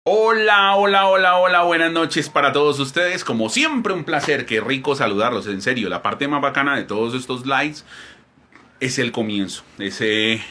Hola, hola, hola, hola, buenas noches para todos ustedes. Como siempre, un placer, qué rico saludarlos, en serio. La parte más bacana de todos estos likes es el comienzo.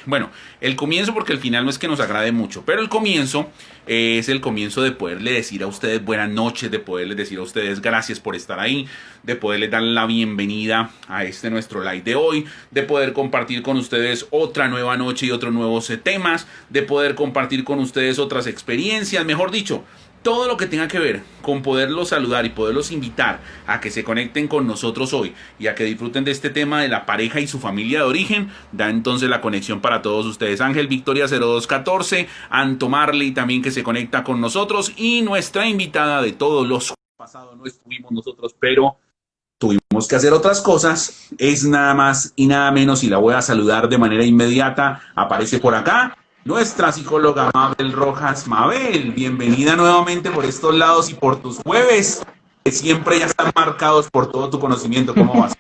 Bueno, el comienzo porque el final no es que nos agrade mucho, pero el comienzo es el comienzo de poderle decir a ustedes buenas noches, de poderles decir a ustedes gracias por estar ahí, de poderles dar la bienvenida a este nuestro live de hoy, de poder compartir con ustedes otra nueva noche y otros nuevos temas, de poder compartir con ustedes otras experiencias, mejor dicho, todo lo que tenga que ver con poderlos saludar y poderlos invitar a que se conecten con nosotros hoy y a que disfruten de este tema de la pareja y su familia de origen, da entonces la conexión para todos ustedes. Ángel Victoria 0214, Anto Marley también que se conecta con nosotros y nuestra invitada de todos los pasados no estuvimos nosotros, pero tuvimos que hacer otras cosas, es nada más y nada menos, y la voy a saludar de manera inmediata, aparece por acá nuestra psicóloga Mabel Rojas. Mabel, bienvenida nuevamente por estos lados y por tus jueves, que siempre ya están marcados por todo tu conocimiento. ¿Cómo vas?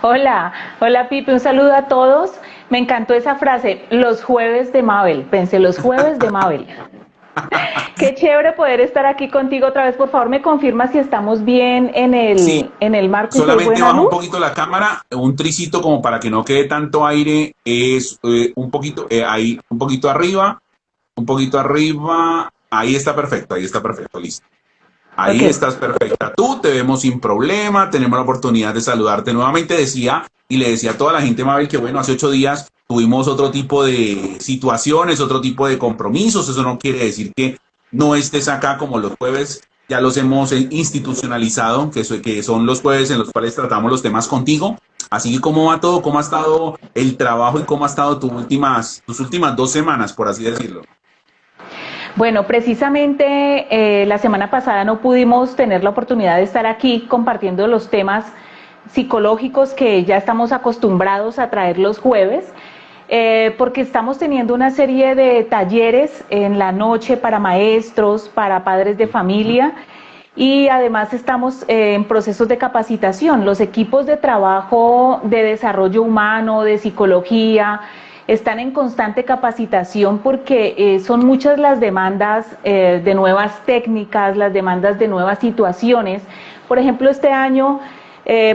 Hola, hola Pipe, un saludo a todos. Me encantó esa frase, los jueves de Mabel. Pensé, los jueves de Mabel. Qué chévere poder estar aquí contigo otra vez. Por favor, me confirma si estamos bien en Sí, el marco y si hay solamente buena baja un luz. poquito la cámara, un tricito como para que no quede tanto aire, es un poquito ahí, un poquito arriba, ahí está perfecto, listo. Ok. Ahí estás perfecta. Tú te vemos sin problema. Tenemos la oportunidad de saludarte nuevamente. Decía y le decía a toda la gente, Mabel, que bueno, hace 8 días tuvimos otro tipo de situaciones, otro tipo de compromisos. Eso no quiere decir que no estés acá como los jueves. Ya los hemos institucionalizado, que son los jueves en los cuales tratamos los temas contigo. Así que, ¿cómo va todo? ¿Cómo ha estado el trabajo y cómo ha estado tus últimas 2 semanas, por así decirlo? Bueno, precisamente la semana pasada no pudimos tener la oportunidad de estar aquí compartiendo los temas psicológicos que ya estamos acostumbrados a traer los jueves, porque estamos teniendo una serie de talleres en la noche para maestros, para padres de familia y además estamos en procesos de capacitación. Los equipos de trabajo de desarrollo humano, de psicología, están en constante capacitación porque son muchas las demandas de nuevas técnicas, las demandas de nuevas situaciones. Por ejemplo, este año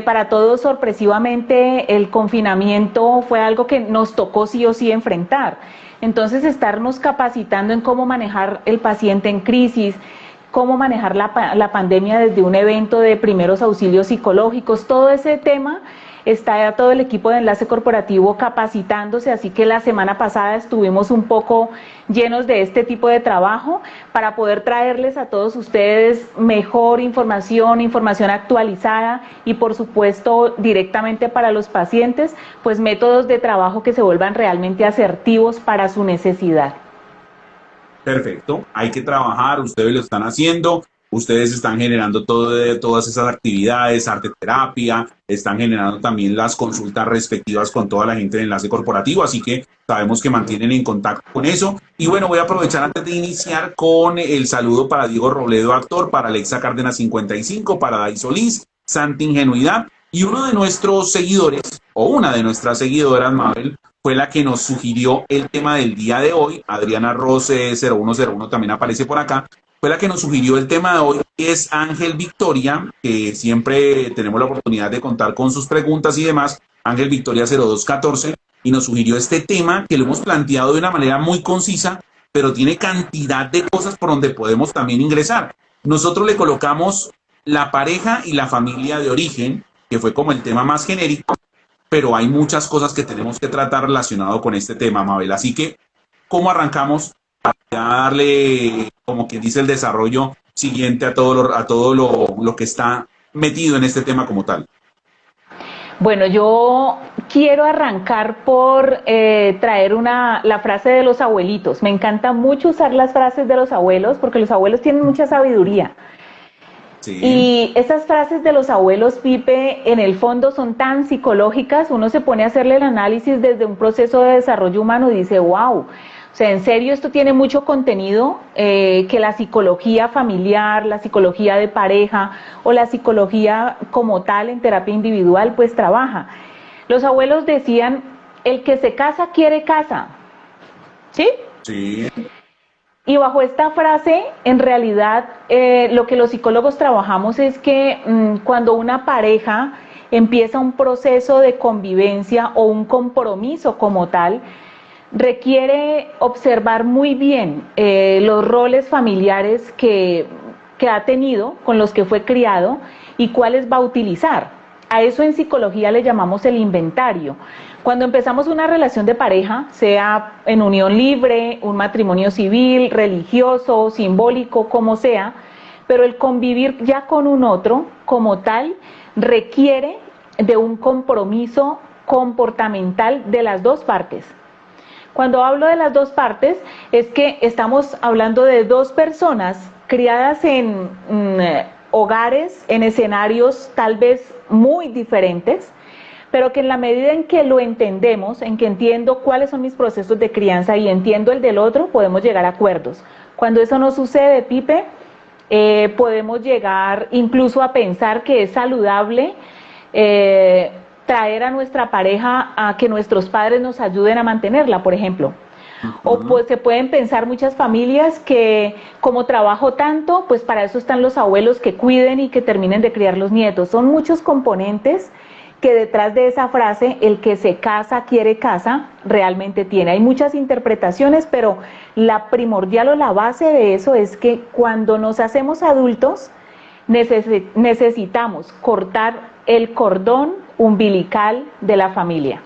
para todos sorpresivamente el confinamiento fue algo que nos tocó sí o sí enfrentar. Entonces estarnos capacitando en cómo manejar el paciente en crisis, cómo manejar la pandemia desde un evento de primeros auxilios psicológicos, todo ese tema está todo el equipo de enlace corporativo capacitándose, así que la semana pasada estuvimos un poco llenos de este tipo de trabajo para poder traerles a todos ustedes mejor información, información actualizada y por supuesto directamente para los pacientes, pues métodos de trabajo que se vuelvan realmente asertivos para su necesidad. Perfecto, hay que trabajar, ustedes lo están haciendo, ustedes están generando todas esas actividades, arte terapia, están generando también las consultas respectivas con toda la gente del enlace corporativo, así que sabemos que mantienen en contacto con eso. Y bueno, voy a aprovechar antes de iniciar con el saludo para Diego Robledo, actor, para Alexa Cárdenas 55, para Dai Solís, Santa Ingenuidad, y uno de nuestros seguidores, o una de nuestras seguidoras, Mabel, fue la que nos sugirió el tema del día de hoy. Adriana Rose 0101 también aparece por acá. Fue la que nos sugirió el tema de hoy, que es Ángel Victoria, que siempre tenemos la oportunidad de contar con sus preguntas y demás. Ángel Victoria 0214 y nos sugirió este tema que lo hemos planteado de una manera muy concisa, pero tiene cantidad de cosas por donde podemos también ingresar. Nosotros le colocamos la pareja y la familia de origen, que fue como el tema más genérico, pero hay muchas cosas que tenemos que tratar relacionado con este tema, Mabel. Así que, ¿cómo arrancamos a darle, como quien dice, el desarrollo siguiente a todo lo que está metido en este tema como tal? Bueno, yo quiero arrancar por traer la frase de los abuelitos. Me encanta mucho usar las frases de los abuelos porque los abuelos tienen mucha sabiduría. Sí, Y esas frases de los abuelos, Pipe, en el fondo son tan psicológicas, uno se pone a hacerle el análisis desde un proceso de desarrollo humano y dice, wow, o sea, en serio esto tiene mucho contenido que la psicología familiar, la psicología de pareja o la psicología como tal en terapia individual pues trabaja. Los abuelos decían, el que se casa quiere casa, ¿sí? sí, Y bajo esta frase, en realidad, lo que los psicólogos trabajamos es que cuando una pareja empieza un proceso de convivencia o un compromiso como tal, requiere observar muy bien los roles familiares que ha tenido, con los que fue criado y cuáles va a utilizar. A eso en psicología le llamamos el inventario. Cuando empezamos una relación de pareja, sea en unión libre, un matrimonio civil, religioso, simbólico, como sea, pero el convivir ya con un otro como tal requiere de un compromiso comportamental de las dos partes. Cuando hablo de las dos partes, es que estamos hablando de dos personas criadas en hogares, en escenarios tal vez muy diferentes, pero que en la medida en que lo entendemos, en que entiendo cuáles son mis procesos de crianza y entiendo el del otro, podemos llegar a acuerdos. Cuando eso no sucede, Pipe, podemos llegar incluso a pensar que es saludable traer a nuestra pareja a que nuestros padres nos ayuden a mantenerla, por ejemplo. O pues se pueden pensar muchas familias que como trabajo tanto, pues para eso están los abuelos que cuiden y que terminen de criar los nietos. Son muchos componentes que detrás de esa frase, el que se casa quiere casa, realmente tiene. Hay muchas interpretaciones, pero la primordial o la base de eso es que cuando nos hacemos adultos, necesitamos cortar el cordón umbilical de la familia.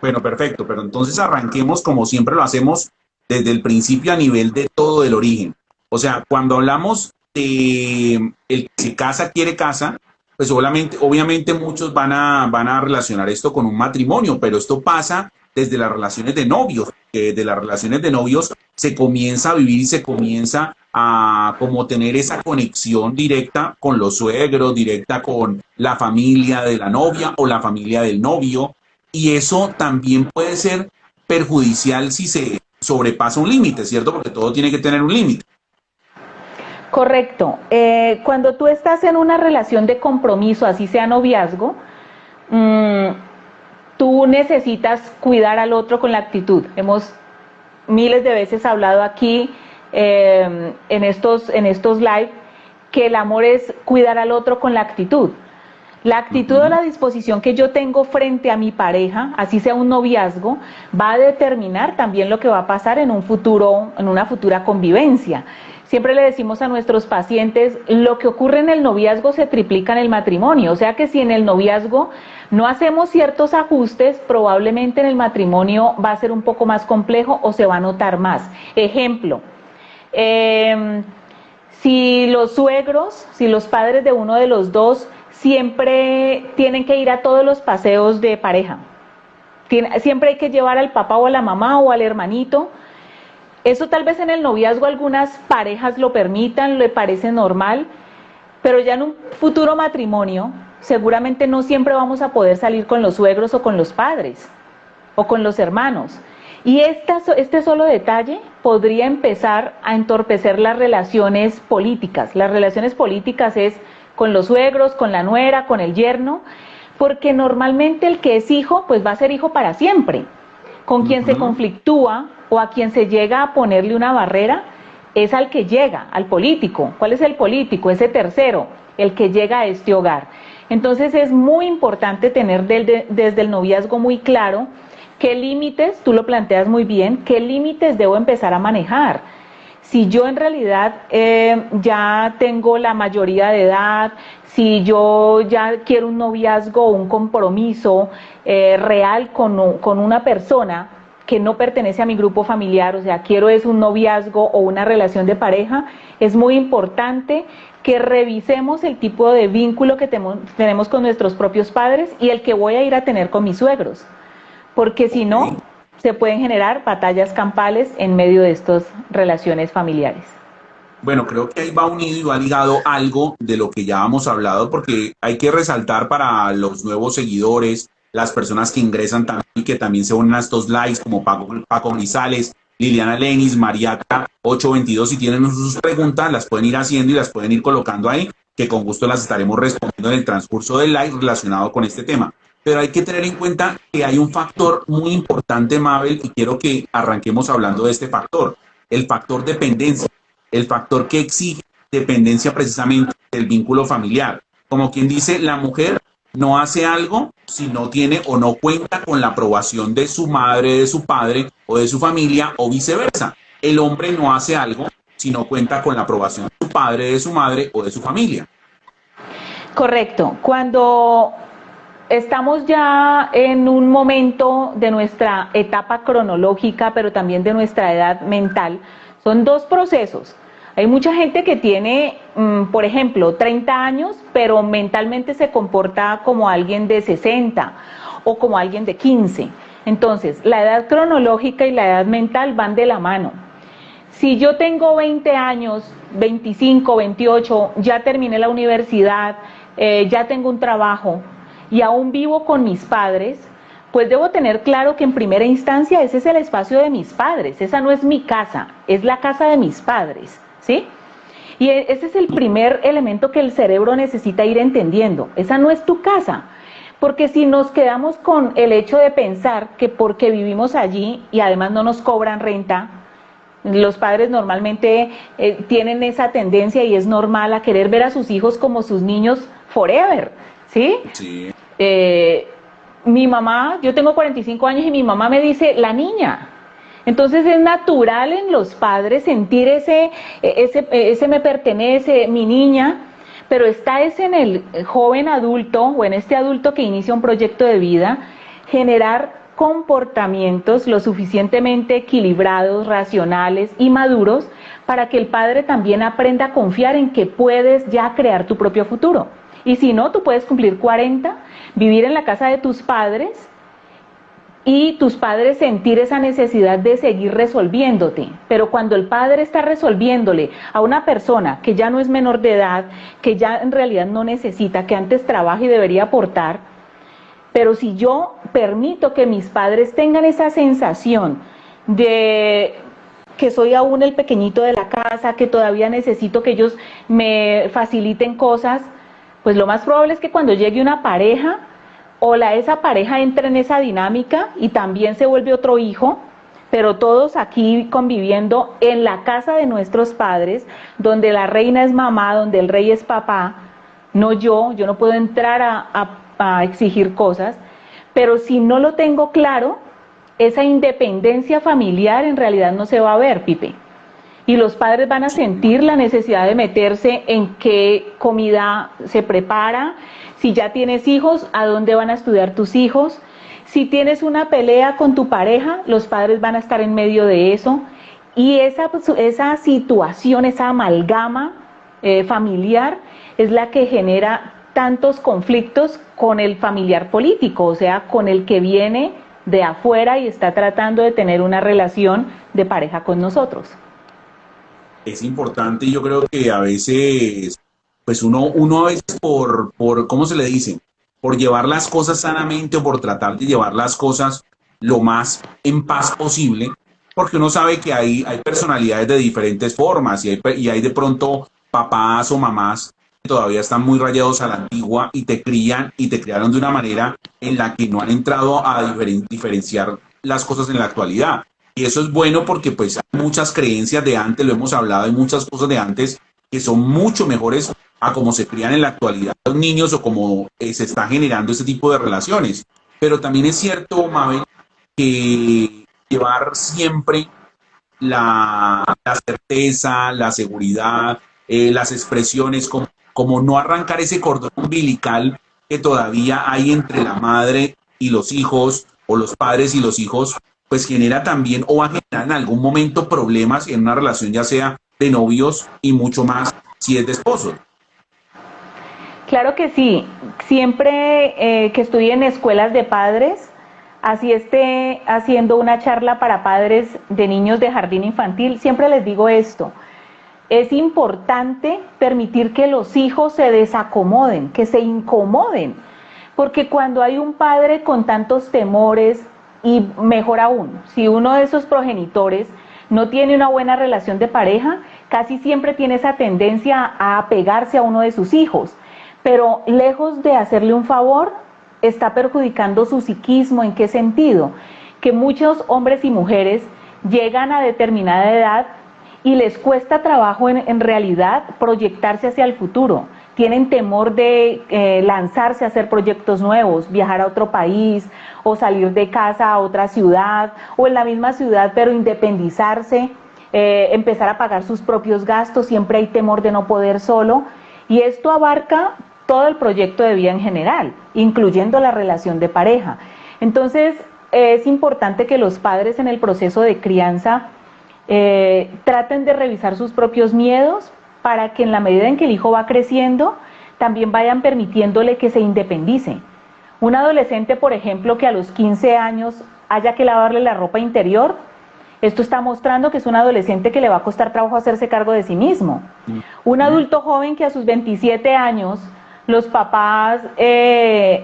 Bueno, perfecto, pero entonces arranquemos como siempre lo hacemos desde el principio a nivel de todo el origen. O sea, cuando hablamos de el que se casa quiere casa, pues obviamente muchos van a relacionar esto con un matrimonio, pero esto pasa desde las relaciones de novios, que de las relaciones de novios se comienza a vivir y se comienza a como tener esa conexión directa con los suegros, directa con la familia de la novia o la familia del novio, y eso también puede ser perjudicial si se sobrepasa un límite, ¿cierto? Porque todo tiene que tener un límite. Correcto. Cuando tú estás en una relación de compromiso, así sea noviazgo, tú necesitas cuidar al otro con la actitud. Hemos miles de veces hablado aquí en estos live que el amor es cuidar al otro con la actitud. La actitud o la disposición que yo tengo frente a mi pareja, así sea un noviazgo, va a determinar también lo que va a pasar en un futuro, en una futura convivencia. Siempre le decimos a nuestros pacientes, lo que ocurre en el noviazgo se triplica en el matrimonio, o sea que si en el noviazgo no hacemos ciertos ajustes, probablemente en el matrimonio va a ser un poco más complejo o se va a notar más. Ejemplo, si los suegros, si los padres de uno de los dos siempre tienen que ir a todos los paseos de pareja, siempre hay que llevar al papá o a la mamá o al hermanito. Eso tal vez en el noviazgo algunas parejas lo permitan, le parece normal, pero ya en un futuro matrimonio seguramente no siempre vamos a poder salir con los suegros o con los padres o con los hermanos. Y este solo detalle podría empezar a entorpecer las relaciones políticas. Las relaciones políticas es con los suegros, con la nuera, con el yerno, porque normalmente el que es hijo, pues va a ser hijo para siempre. Con quien se conflictúa o a quien se llega a ponerle una barrera es al que llega, al político. ¿Cuál es el político? Ese tercero, el que llega a este hogar. Entonces es muy importante tener desde el noviazgo muy claro qué límites, tú lo planteas muy bien, qué límites debo empezar a manejar. Si yo en realidad ya tengo la mayoría de edad, si yo ya quiero un noviazgo o un compromiso real con una persona que no pertenece a mi grupo familiar, o sea, quiero es un noviazgo o una relación de pareja, es muy importante que revisemos el tipo de vínculo que tenemos con nuestros propios padres y el que voy a ir a tener con mis suegros, porque si no, se pueden generar batallas campales en medio de estas relaciones familiares. Bueno, creo que ahí va unido y va ligado algo de lo que ya hemos hablado, porque hay que resaltar para los nuevos seguidores, las personas que ingresan también y que también se unen a estos likes, como Paco Grisales, Liliana Lenis, Mariata 822, si tienen sus preguntas, las pueden ir haciendo y las pueden ir colocando ahí, que con gusto las estaremos respondiendo en el transcurso del live relacionado con este tema. Pero hay que tener en cuenta que hay un factor muy importante, Mabel, y quiero que arranquemos hablando de este factor. el factor dependencia, el factor que exige dependencia precisamente del vínculo familiar. Como quien dice, la mujer no hace algo si no tiene o no cuenta con la aprobación de su madre, de su padre o de su familia o viceversa. El hombre no hace algo si no cuenta con la aprobación de su padre, de su madre o de su familia. Correcto. Cuando estamos ya en un momento de nuestra etapa cronológica, pero también de nuestra edad mental, son dos procesos. Hay mucha gente que tiene, por ejemplo, 30 años, pero mentalmente se comporta como alguien de 60 o como alguien de 15. Entonces, la edad cronológica y la edad mental van de la mano. Si yo tengo 20 años, 25, 28, ya terminé la universidad, ya tengo un trabajo y aún vivo con mis padres, pues debo tener claro que en primera instancia ese es el espacio de mis padres, esa no es mi casa, es la casa de mis padres, ¿sí? Y ese es el primer elemento que el cerebro necesita ir entendiendo, esa no es tu casa, porque si nos quedamos con el hecho de pensar que porque vivimos allí y además no nos cobran renta, los padres normalmente tienen esa tendencia y es normal a querer ver a sus hijos como sus niños forever, ¿sí? Sí. Mi mamá, yo tengo 45 años y mi mamá me dice, la niña. Entonces es natural en los padres sentir ese me pertenece, mi niña, pero está en el joven adulto o en este adulto que inicia un proyecto de vida, generar comportamientos lo suficientemente equilibrados, racionales y maduros para que el padre también aprenda a confiar en que puedes ya crear tu propio futuro. Y si no, tú puedes cumplir 40, vivir en la casa de tus padres y tus padres sentir esa necesidad de seguir resolviéndote. Pero cuando el padre está resolviéndole a una persona que ya no es menor de edad, que ya en realidad no necesita, que antes trabaja y debería aportar, pero si yo permito que mis padres tengan esa sensación de que soy aún el pequeñito de la casa, que todavía necesito que ellos me faciliten cosas, pues lo más probable es que cuando llegue una pareja, esa pareja entra en esa dinámica y también se vuelve otro hijo, pero todos aquí conviviendo en la casa de nuestros padres, donde la reina es mamá, donde el rey es papá, no yo no puedo entrar a exigir cosas, pero si no lo tengo claro, esa independencia familiar en realidad no se va a ver, Pipe. Y los padres van a sentir la necesidad de meterse en qué comida se prepara, si ya tienes hijos, a dónde van a estudiar tus hijos, si tienes una pelea con tu pareja, los padres van a estar en medio de eso, y esa situación, esa amalgama familiar es la que genera tantos conflictos con el familiar político, o sea, con el que viene de afuera y está tratando de tener una relación de pareja con nosotros. Es importante, yo creo que a veces, pues uno a veces ¿cómo se le dice? Por llevar las cosas sanamente o por tratar de llevar las cosas lo más en paz posible, porque uno sabe que hay personalidades de diferentes formas y hay de pronto papás o mamás que todavía están muy rayados a la antigua y te crían y te criaron de una manera en la que no han entrado a diferenciar las cosas en la actualidad. Y eso es bueno porque pues hay muchas creencias de antes, lo hemos hablado, hay muchas cosas de antes que son mucho mejores a cómo se crían en la actualidad los niños o cómo se está generando ese tipo de relaciones. Pero también es cierto, Mabel, que llevar siempre la certeza, la seguridad, las expresiones, como no arrancar ese cordón umbilical que todavía hay entre la madre y los hijos o los padres y los hijos, pues genera también o va a generar en algún momento problemas en una relación, ya sea de novios y mucho más si es de esposos. Claro que sí, siempre que estudié en escuelas de padres, así esté haciendo una charla para padres de niños de jardín infantil, siempre les digo esto, es importante permitir que los hijos se desacomoden, que se incomoden, porque cuando hay un padre con tantos temores, y mejor aún, si uno de esos progenitores no tiene una buena relación de pareja, casi siempre tiene esa tendencia a apegarse a uno de sus hijos, pero lejos de hacerle un favor, está perjudicando su psiquismo. ¿En qué sentido? Que muchos hombres y mujeres llegan a determinada edad y les cuesta trabajo en realidad proyectarse hacia el futuro. Tienen temor de lanzarse a hacer proyectos nuevos, viajar a otro país o salir de casa a otra ciudad o en la misma ciudad pero independizarse, empezar a pagar sus propios gastos. Siempre hay temor de no poder solo y esto abarca todo el proyecto de vida en general, incluyendo la relación de pareja. Entonces es importante que los padres en el proceso de crianza traten de revisar sus propios miedos para que en la medida en que el hijo va creciendo, también vayan permitiéndole que se independice. Un adolescente, por ejemplo, que a los 15 años haya que lavarle la ropa interior, esto está mostrando que es un adolescente que le va a costar trabajo hacerse cargo de sí mismo. Un adulto joven que a sus 27 años los papás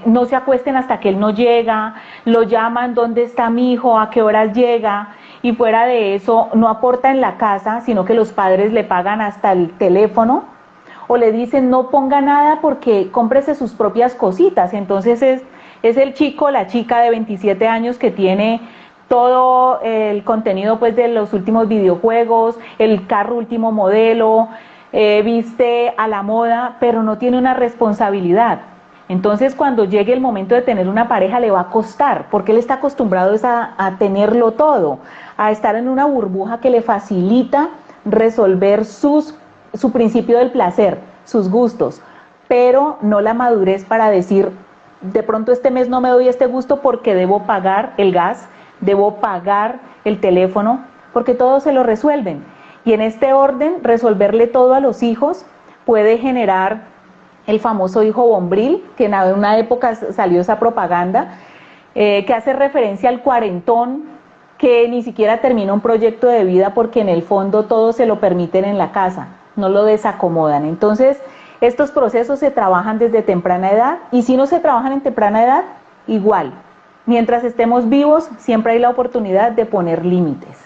no se acuesten hasta que él no llega, lo llaman, ¿dónde está mi hijo? ¿A qué horas llega? Y fuera de eso no aporta en la casa, sino que los padres le pagan hasta el teléfono o le dicen no ponga nada porque cómprese sus propias cositas. Entonces es el chico, la chica de 27 años que tiene todo el contenido pues de los últimos videojuegos, el carro último modelo, viste a la moda, pero no tiene una responsabilidad. Entonces cuando llegue el momento de tener una pareja le va a costar, porque él está acostumbrado a tenerlo todo, a estar en una burbuja que le facilita resolver su principio del placer, sus gustos, pero no la madurez para decir, de pronto este mes no me doy este gusto porque debo pagar el gas, debo pagar el teléfono, porque todo se lo resuelven. Y en este orden, resolverle todo a los hijos puede generar el famoso hijo bombril, que en una época salió esa propaganda, que hace referencia al cuarentón, que ni siquiera termina un proyecto de vida porque en el fondo todo se lo permiten en la casa, no lo desacomodan. Entonces, estos procesos se trabajan desde temprana edad y si no se trabajan en temprana edad, igual. Mientras estemos vivos, siempre hay la oportunidad de poner límites.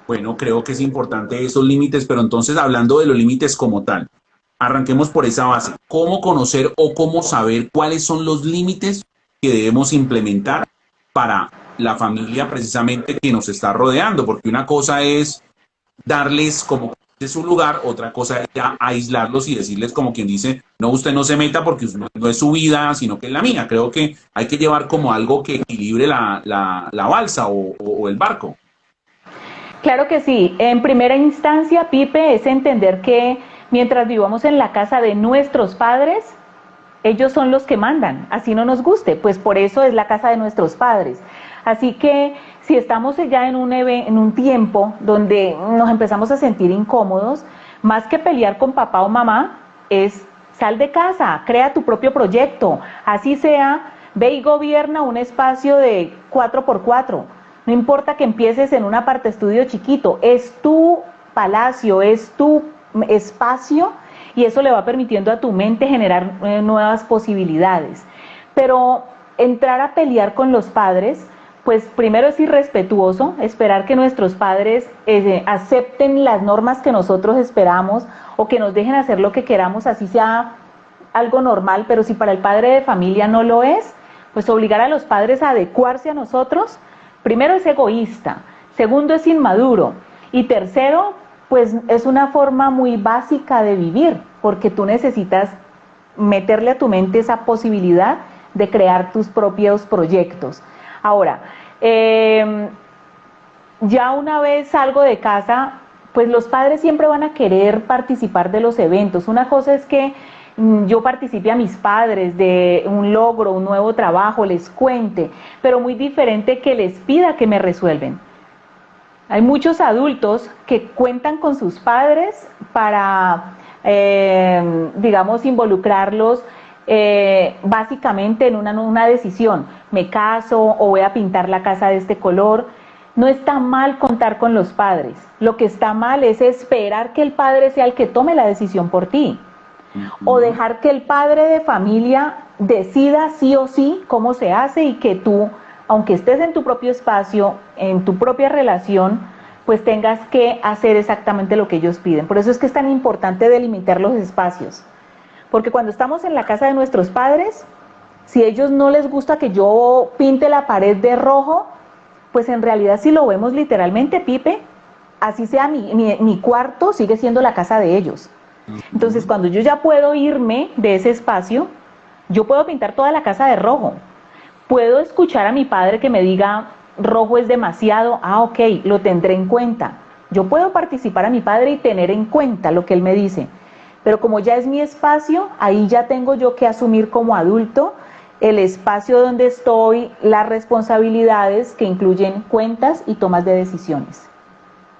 Bueno, creo que es importante esos límites, pero entonces hablando de los límites como tal, arranquemos por esa base. ¿Cómo conocer o cómo saber cuáles son los límites que debemos implementar para la familia precisamente que nos está rodeando? Porque una cosa es darles como de su lugar, otra cosa es ya aislarlos y decirles como quien dice, no, usted no se meta porque no es su vida, sino que es la mía. Creo que hay que llevar como algo que equilibre la balsa o el barco. Claro que sí. En primera instancia, Pipe, es entender que mientras vivamos en la casa de nuestros padres, ellos son los que mandan, así no nos guste, pues por eso es la casa de nuestros padres. Así que si estamos ya en un tiempo donde nos empezamos a sentir incómodos, más que pelear con papá o mamá, es sal de casa, crea tu propio proyecto, así sea, ve y gobierna un espacio de 4x4. No importa que empieces en un aparte estudio chiquito, es tu palacio, es tu espacio y eso le va permitiendo a tu mente generar nuevas posibilidades. Pero entrar a pelear con los padres, pues primero es irrespetuoso, esperar que nuestros padres acepten las normas que nosotros esperamos o que nos dejen hacer lo que queramos, así sea algo normal, pero si para el padre de familia no lo es, pues obligar a los padres a adecuarse a nosotros, primero es egoísta, segundo es inmaduro y tercero, pues es una forma muy básica de vivir, porque tú necesitas meterle a tu mente esa posibilidad de crear tus propios proyectos. Ahora, ya una vez salgo de casa, pues los padres siempre van a querer participar de los eventos. Una cosa es que yo participe a mis padres de un logro, un nuevo trabajo, les cuente, pero muy diferente que les pida que me resuelven. Hay muchos adultos que cuentan con sus padres para, digamos, involucrarlos básicamente en una decisión. Me caso o voy a pintar la casa de este color. No está mal contar con los padres. Lo que está mal es esperar que el padre sea el que tome la decisión por ti. O dejar que el padre de familia decida sí o sí cómo se hace y que tú, aunque estés en tu propio espacio, en tu propia relación, pues tengas que hacer exactamente lo que ellos piden. Por eso es que es tan importante delimitar los espacios. Porque cuando estamos en la casa de nuestros padres, si a ellos no les gusta que yo pinte la pared de rojo, pues en realidad si lo vemos literalmente, Pipe, así sea mi cuarto, sigue siendo la casa de ellos. Entonces, cuando yo ya puedo irme de ese espacio, yo puedo pintar toda la casa de rojo. Puedo escuchar a mi padre que me diga, rojo es demasiado, ok, lo tendré en cuenta. Yo puedo participar a mi padre y tener en cuenta lo que él me dice. Pero como ya es mi espacio, ahí ya tengo yo que asumir como adulto el espacio donde estoy, las responsabilidades que incluyen cuentas y tomas de decisiones.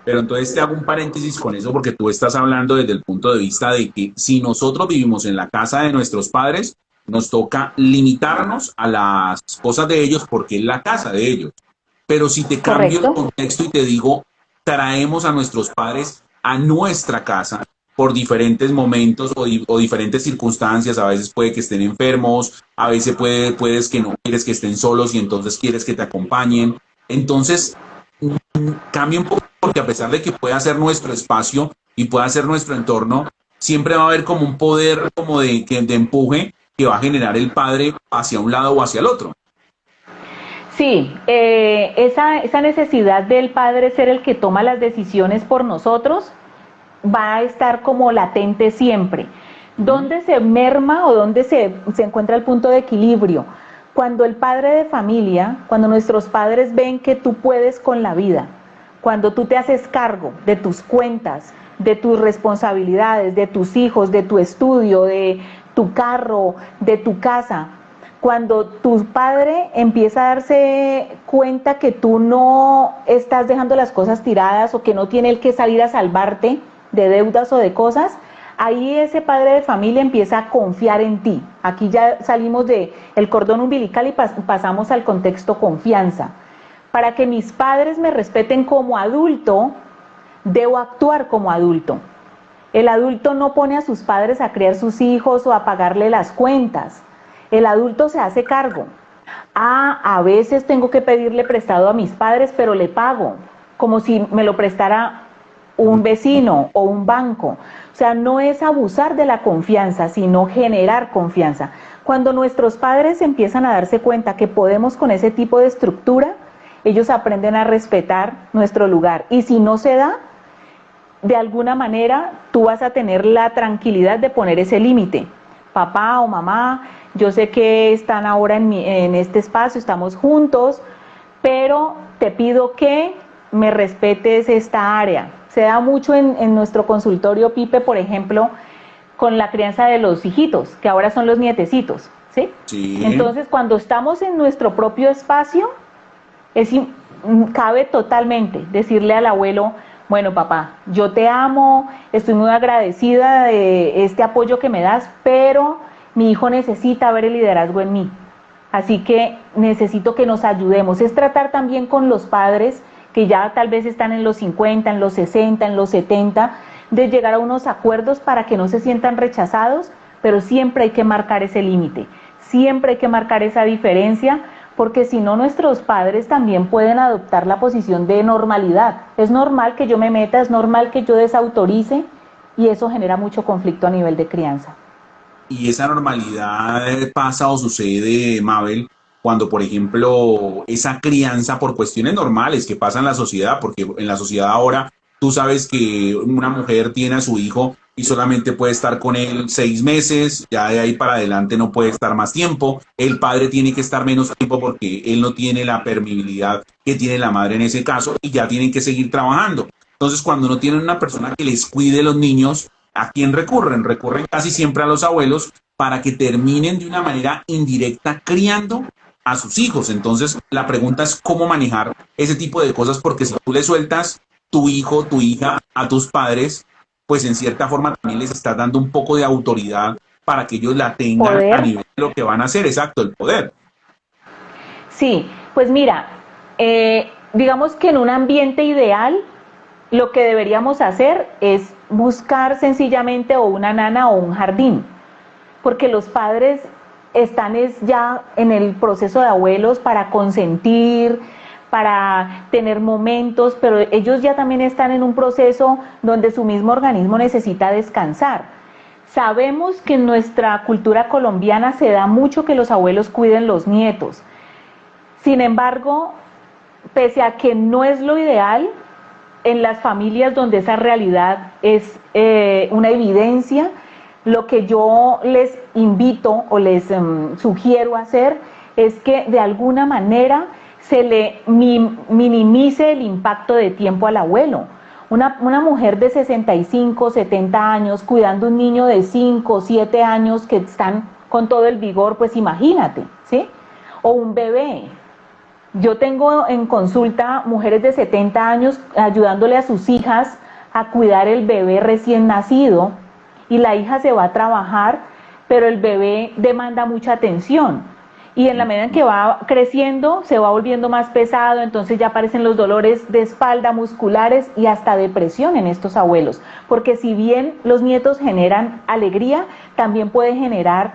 Pero entonces te hago un paréntesis con eso porque tú estás hablando desde el punto de vista de que si nosotros vivimos en la casa de nuestros padres, nos toca limitarnos a las cosas de ellos porque es la casa de ellos. Pero si te cambio el ¿Correcto? contexto y te digo, traemos a nuestros padres a nuestra casa por diferentes momentos o diferentes circunstancias, a veces puede que estén enfermos, a veces puedes que no quieres que estén solos y entonces quieres que te acompañen. Entonces, cambia un poco porque a pesar de que pueda ser nuestro espacio y pueda ser nuestro entorno, siempre va a haber como un poder como de empuje que va a generar el padre hacia un lado o hacia el otro. Sí, esa necesidad del padre ser el que toma las decisiones por nosotros va a estar como latente siempre. ¿Dónde se merma o dónde se encuentra el punto de equilibrio? Cuando el padre de familia, cuando nuestros padres ven que tú puedes con la vida, cuando tú te haces cargo de tus cuentas, de tus responsabilidades, de tus hijos, de tu estudio, de tu carro, de tu casa, cuando tu padre empieza a darse cuenta que tú no estás dejando las cosas tiradas o que no tiene el que salir a salvarte de deudas o de cosas, ahí ese padre de familia empieza a confiar en ti. Aquí ya salimos del cordón umbilical y pasamos al contexto confianza. Para que mis padres me respeten como adulto, debo actuar como adulto. El adulto no pone a sus padres a criar sus hijos o a pagarle las cuentas. El adulto se hace cargo. A veces tengo que pedirle prestado a mis padres, pero le pago, como si me lo prestara un vecino o un banco. O sea, no es abusar de la confianza, sino generar confianza. Cuando nuestros padres empiezan a darse cuenta que podemos con ese tipo de estructura, ellos aprenden a respetar nuestro lugar. Y si no se da, de alguna manera tú vas a tener la tranquilidad de poner ese límite. Papá o mamá, yo sé que están ahora en este espacio, estamos juntos, pero te pido que me respetes esta área. Se da mucho en nuestro consultorio, Pipe, por ejemplo, con la crianza de los hijitos, que ahora son los nietecitos, ¿sí? Sí. Entonces, cuando estamos en nuestro propio espacio, cabe totalmente decirle al abuelo, bueno, papá, yo te amo, estoy muy agradecida de este apoyo que me das, pero mi hijo necesita ver el liderazgo en mí. Así que necesito que nos ayudemos. Es tratar también con los padres que ya tal vez están en los 50, en los 60, en los 70, de llegar a unos acuerdos para que no se sientan rechazados, pero siempre hay que marcar ese límite, siempre hay que marcar esa diferencia, porque si no nuestros padres también pueden adoptar la posición de normalidad. Es normal que yo me meta, es normal que yo desautorice y eso genera mucho conflicto a nivel de crianza. Y esa normalidad pasa o sucede, Mabel, cuando, por ejemplo, esa crianza por cuestiones normales que pasa en la sociedad, porque en la sociedad ahora tú sabes que una mujer tiene a su hijo y solamente puede estar con él 6 meses, ya de ahí para adelante no puede estar más tiempo, el padre tiene que estar menos tiempo porque él no tiene la permeabilidad que tiene la madre en ese caso y ya tienen que seguir trabajando. Entonces, cuando no tienen una persona que les cuide los niños, ¿a quién recurren? Recurren casi siempre a los abuelos para que terminen de una manera indirecta criando a sus hijos. Entonces, la pregunta es cómo manejar ese tipo de cosas, porque si tú le sueltas tu hijo, tu hija a tus padres, pues en cierta forma también les estás dando un poco de autoridad para que ellos la tengan a Poder. nivel de lo que van a hacer, exacto, el poder. Sí, pues mira, digamos que en un ambiente ideal, lo que deberíamos hacer es buscar sencillamente o una nana o un jardín, porque los padres están ya en el proceso de abuelos para consentir, para tener momentos, pero ellos ya también están en un proceso donde su mismo organismo necesita descansar. Sabemos que en nuestra cultura colombiana se da mucho que los abuelos cuiden los nietos. Sin embargo, pese a que no es lo ideal, en las familias donde esa realidad es una evidencia, lo que yo les invito o les sugiero hacer es que de alguna manera se le minimice el impacto de tiempo al abuelo. Una mujer de 65, 70 años cuidando un niño de 5, 7 años que están con todo el vigor, pues imagínate, ¿sí? O un bebé. Yo tengo en consulta mujeres de 70 años ayudándole a sus hijas a cuidar el bebé recién nacido y la hija se va a trabajar, pero el bebé demanda mucha atención. Y en la medida en que va creciendo, se va volviendo más pesado, entonces ya aparecen los dolores de espalda, musculares y hasta depresión en estos abuelos. Porque si bien los nietos generan alegría, también puede generar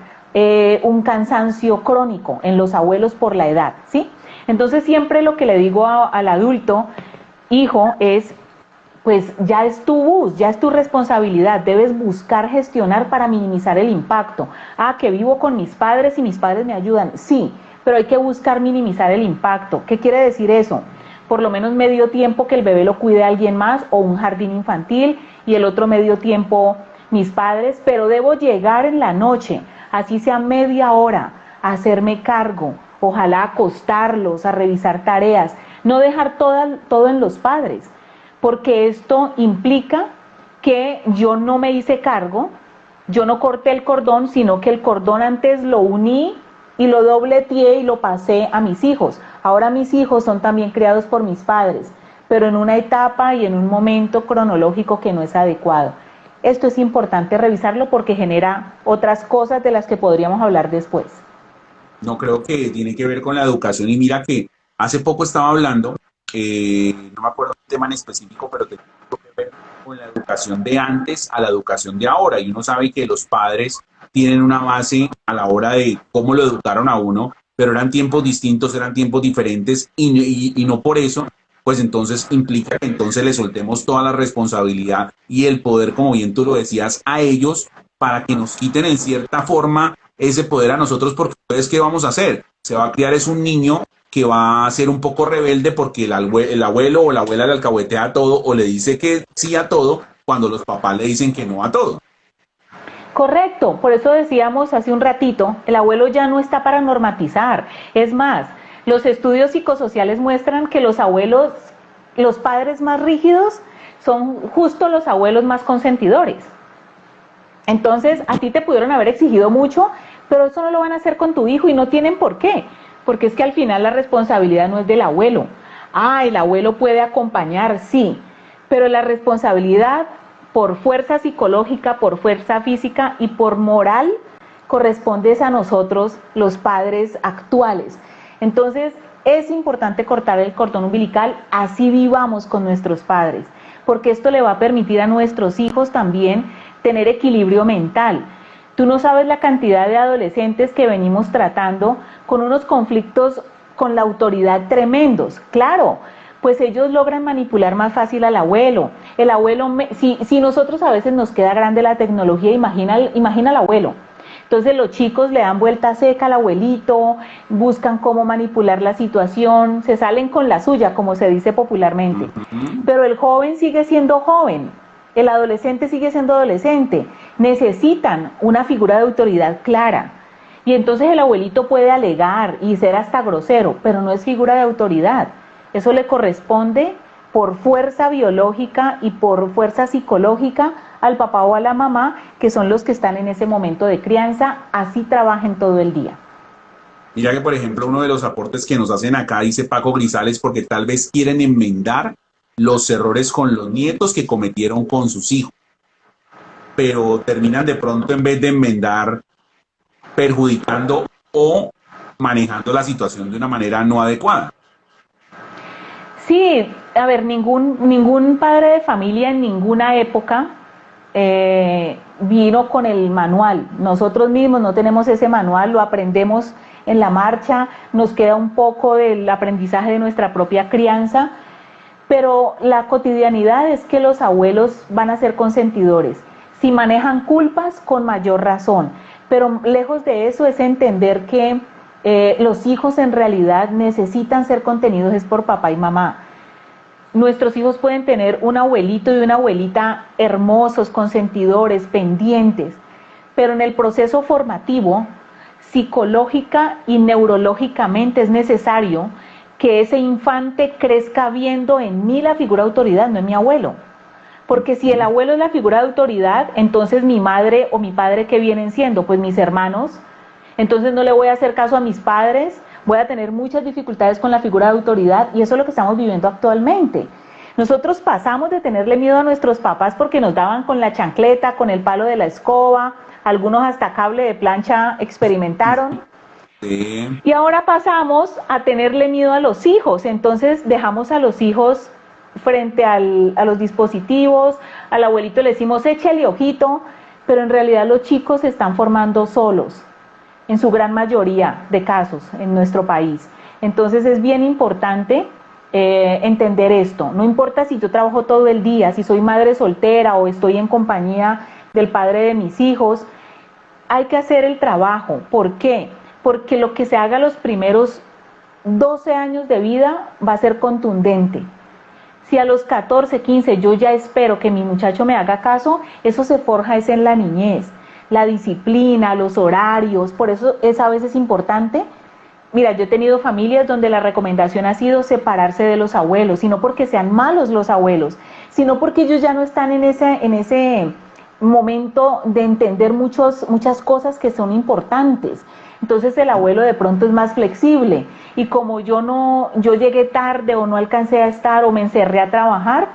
un cansancio crónico en los abuelos por la edad, ¿sí? Entonces siempre lo que le digo al adulto, hijo, es pues ya es tu bus, ya es tu responsabilidad, debes buscar gestionar para minimizar el impacto. Ah, que vivo con mis padres y mis padres me ayudan, sí, pero hay que buscar minimizar el impacto. ¿Qué quiere decir eso? Por lo menos medio tiempo que el bebé lo cuide alguien más o un jardín infantil y el otro medio tiempo mis padres, pero debo llegar en la noche, así sea media hora, a hacerme cargo, ojalá acostarlos, a revisar tareas, no dejar todo en los padres, porque esto implica que yo no me hice cargo, yo no corté el cordón, sino que el cordón antes lo uní y lo dobleteé y lo pasé a mis hijos. Ahora mis hijos son también criados por mis padres, pero en una etapa y en un momento cronológico que no es adecuado. Esto es importante revisarlo porque genera otras cosas de las que podríamos hablar después. No creo que tiene que ver con la educación y mira que hace poco estaba hablando, no me acuerdo un tema en específico, pero tiene que ver con la educación de antes a la educación de ahora y uno sabe que los padres tienen una base a la hora de cómo lo educaron a uno, pero eran tiempos distintos, eran tiempos diferentes y no por eso, pues entonces implica que entonces le soltemos toda la responsabilidad y el poder, como bien tú lo decías, a ellos para que nos quiten en cierta forma ese poder a nosotros, porque entonces, ¿qué vamos a hacer? Se va a criar es un niño que va a ser un poco rebelde porque el abuelo o la abuela le alcahuetea a todo o le dice que sí a todo cuando los papás le dicen que no a todo. Correcto, por eso decíamos hace un ratito, el abuelo ya no está para normatizar. Es más, los estudios psicosociales muestran que los abuelos, los padres más rígidos, son justo los abuelos más consentidores. Entonces, a ti te pudieron haber exigido mucho, pero eso no lo van a hacer con tu hijo y no tienen por qué, porque es que al final la responsabilidad no es del abuelo. Ah, el abuelo puede acompañar, sí, pero la responsabilidad por fuerza psicológica, por fuerza física y por moral corresponde a nosotros, los padres actuales. Entonces, es importante cortar el cordón umbilical, así vivamos con nuestros padres, porque esto le va a permitir a nuestros hijos también tener equilibrio mental. Tú no sabes la cantidad de adolescentes que venimos tratando con unos conflictos con la autoridad tremendos. Claro, pues ellos logran manipular más fácil al abuelo. El abuelo, si nosotros a veces nos queda grande la tecnología, imagina al abuelo. Entonces los chicos le dan vuelta seca al abuelito, buscan cómo manipular la situación, se salen con la suya, como se dice popularmente. Pero el joven sigue siendo joven, el adolescente sigue siendo adolescente. Necesitan una figura de autoridad clara. Y entonces el abuelito puede alegar y ser hasta grosero, pero no es figura de autoridad. Eso le corresponde por fuerza biológica y por fuerza psicológica al papá o a la mamá, que son los que están en ese momento de crianza, así trabajen todo el día. Mira que, por ejemplo, uno de los aportes que nos hacen acá, dice Paco Grisales, porque tal vez quieren enmendar los errores con los nietos que cometieron con sus hijos, pero terminan de pronto en vez de enmendar, perjudicando o manejando la situación de una manera no adecuada. Sí, a ver, ningún padre de familia en ninguna época vino con el manual. Nosotros mismos no tenemos ese manual, lo aprendemos en la marcha, nos queda un poco del aprendizaje de nuestra propia crianza, pero la cotidianidad es que los abuelos van a ser consentidores. Si manejan culpas, con mayor razón, pero lejos de eso es entender que los hijos en realidad necesitan ser contenidos es por papá y mamá. nuestros hijos pueden tener un abuelito y una abuelita hermosos, consentidores, pendientes, pero en el proceso formativo, psicológica y neurológicamente es necesario que ese infante crezca viendo en mí la figura de autoridad, no en mi abuelo. Porque si el abuelo es la figura de autoridad, entonces mi madre o mi padre, ¿qué vienen siendo? Pues mis hermanos. Entonces no le voy a hacer caso a mis padres, voy a tener muchas dificultades con la figura de autoridad, y eso es lo que estamos viviendo actualmente. Nosotros pasamos de tenerle miedo a nuestros papás porque nos daban con la chancleta, con el palo de la escoba, algunos hasta cable de plancha experimentaron. Sí. Y ahora pasamos a tenerle miedo a los hijos, entonces dejamos a los hijos frente a los dispositivos, al abuelito le decimos échale ojito, pero en realidad los chicos se están formando solos, en su gran mayoría de casos en nuestro país. Entonces es bien importante entender esto. No importa si yo trabajo todo el día, si soy madre soltera o estoy en compañía del padre de mis hijos, hay que hacer el trabajo. ¿Por qué? Porque lo que se haga los primeros 12 años de vida va a ser contundente. Si a los 14, 15 yo ya espero que mi muchacho me haga caso, eso se forja es en la niñez. La disciplina, los horarios, por eso es a veces importante. Mira, yo he tenido familias donde la recomendación ha sido separarse de los abuelos, y no porque sean malos los abuelos, sino porque ellos ya no están en ese momento de entender muchas cosas que son importantes. Entonces el abuelo de pronto es más flexible, y como yo llegué tarde o no alcancé a estar o me encerré a trabajar,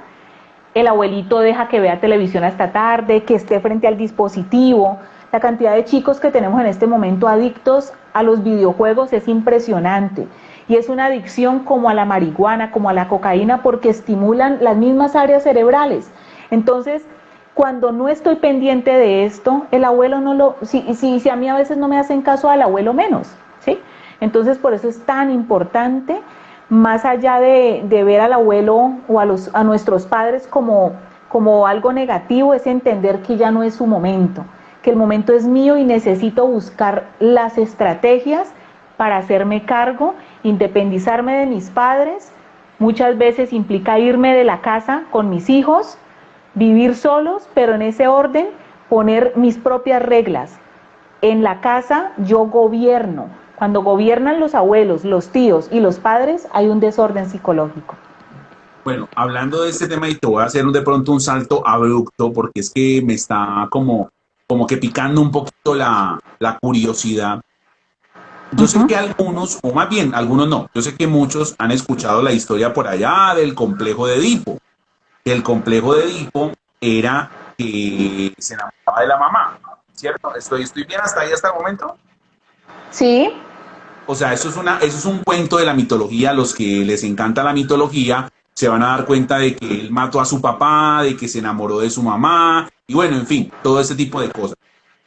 el abuelito deja que vea televisión hasta tarde, que esté frente al dispositivo. La cantidad de chicos que tenemos en este momento adictos a los videojuegos es impresionante, y es una adicción como a la marihuana, como a la cocaína, porque estimulan las mismas áreas cerebrales. Entonces, cuando no estoy pendiente de esto, el abuelo no lo... Si a mí a veces no me hacen caso, al abuelo menos, ¿sí? Entonces, por eso es tan importante, más allá de ver al abuelo o a nuestros padres como algo negativo, es entender que ya no es su momento, que el momento es mío y necesito buscar las estrategias para hacerme cargo, independizarme de mis padres. Muchas veces implica irme de la casa con mis hijos, vivir solos, pero en ese orden poner mis propias reglas. En la casa yo gobierno. Cuando gobiernan los abuelos, los tíos y los padres, hay un desorden psicológico. Bueno, hablando de este tema, y te voy a hacer de pronto un salto abrupto, porque es que me está como que picando un poquito la curiosidad. Yo sé que algunos, o más bien algunos no, yo sé que muchos han escuchado la historia por allá del complejo de Edipo. El complejo de Edipo era que se enamoraba de la mamá, ¿cierto? ¿Estoy bien hasta ahí, hasta el momento? Sí. O sea, eso es un cuento de la mitología. Los que les encanta la mitología se van a dar cuenta de que él mató a su papá, de que se enamoró de su mamá, y bueno, en fin, todo ese tipo de cosas.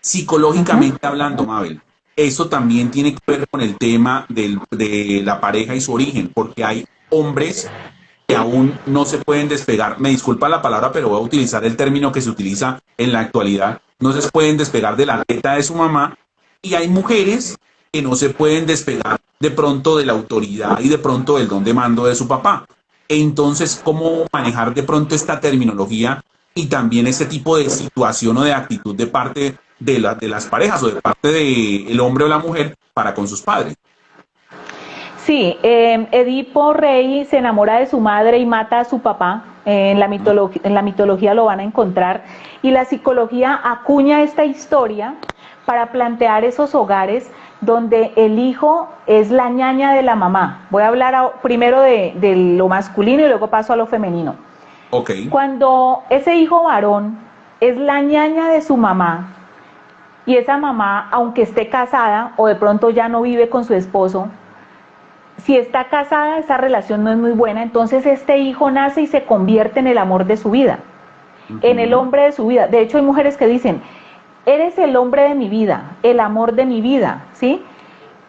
Psicológicamente hablando, Mabel, eso también tiene que ver con el tema de la pareja y su origen, porque hay hombres que aún no se pueden despegar, me disculpa la palabra, pero voy a utilizar el término que se utiliza en la actualidad, no se pueden despegar de la teta de su mamá, y hay mujeres que no se pueden despegar de pronto de la autoridad y de pronto del don de mando de su papá. Entonces, ¿cómo manejar de pronto esta terminología y también este tipo de situación o de actitud de parte de las parejas o de parte del hombre o la mujer para con sus padres? Sí, Edipo Rey se enamora de su madre y mata a su papá. En la mitología lo van a encontrar, y la psicología acuña esta historia para plantear esos hogares donde el hijo es la ñaña de la mamá. Voy a hablar primero de lo masculino y luego paso a lo femenino. Okay. Cuando ese hijo varón es la ñaña de su mamá, y esa mamá, aunque esté casada o de pronto ya no vive con su esposo, si está casada, esa relación no es muy buena, entonces este hijo nace y se convierte en el amor de su vida, en el hombre de su vida. De hecho, hay mujeres que dicen, eres el hombre de mi vida, el amor de mi vida, ¿sí?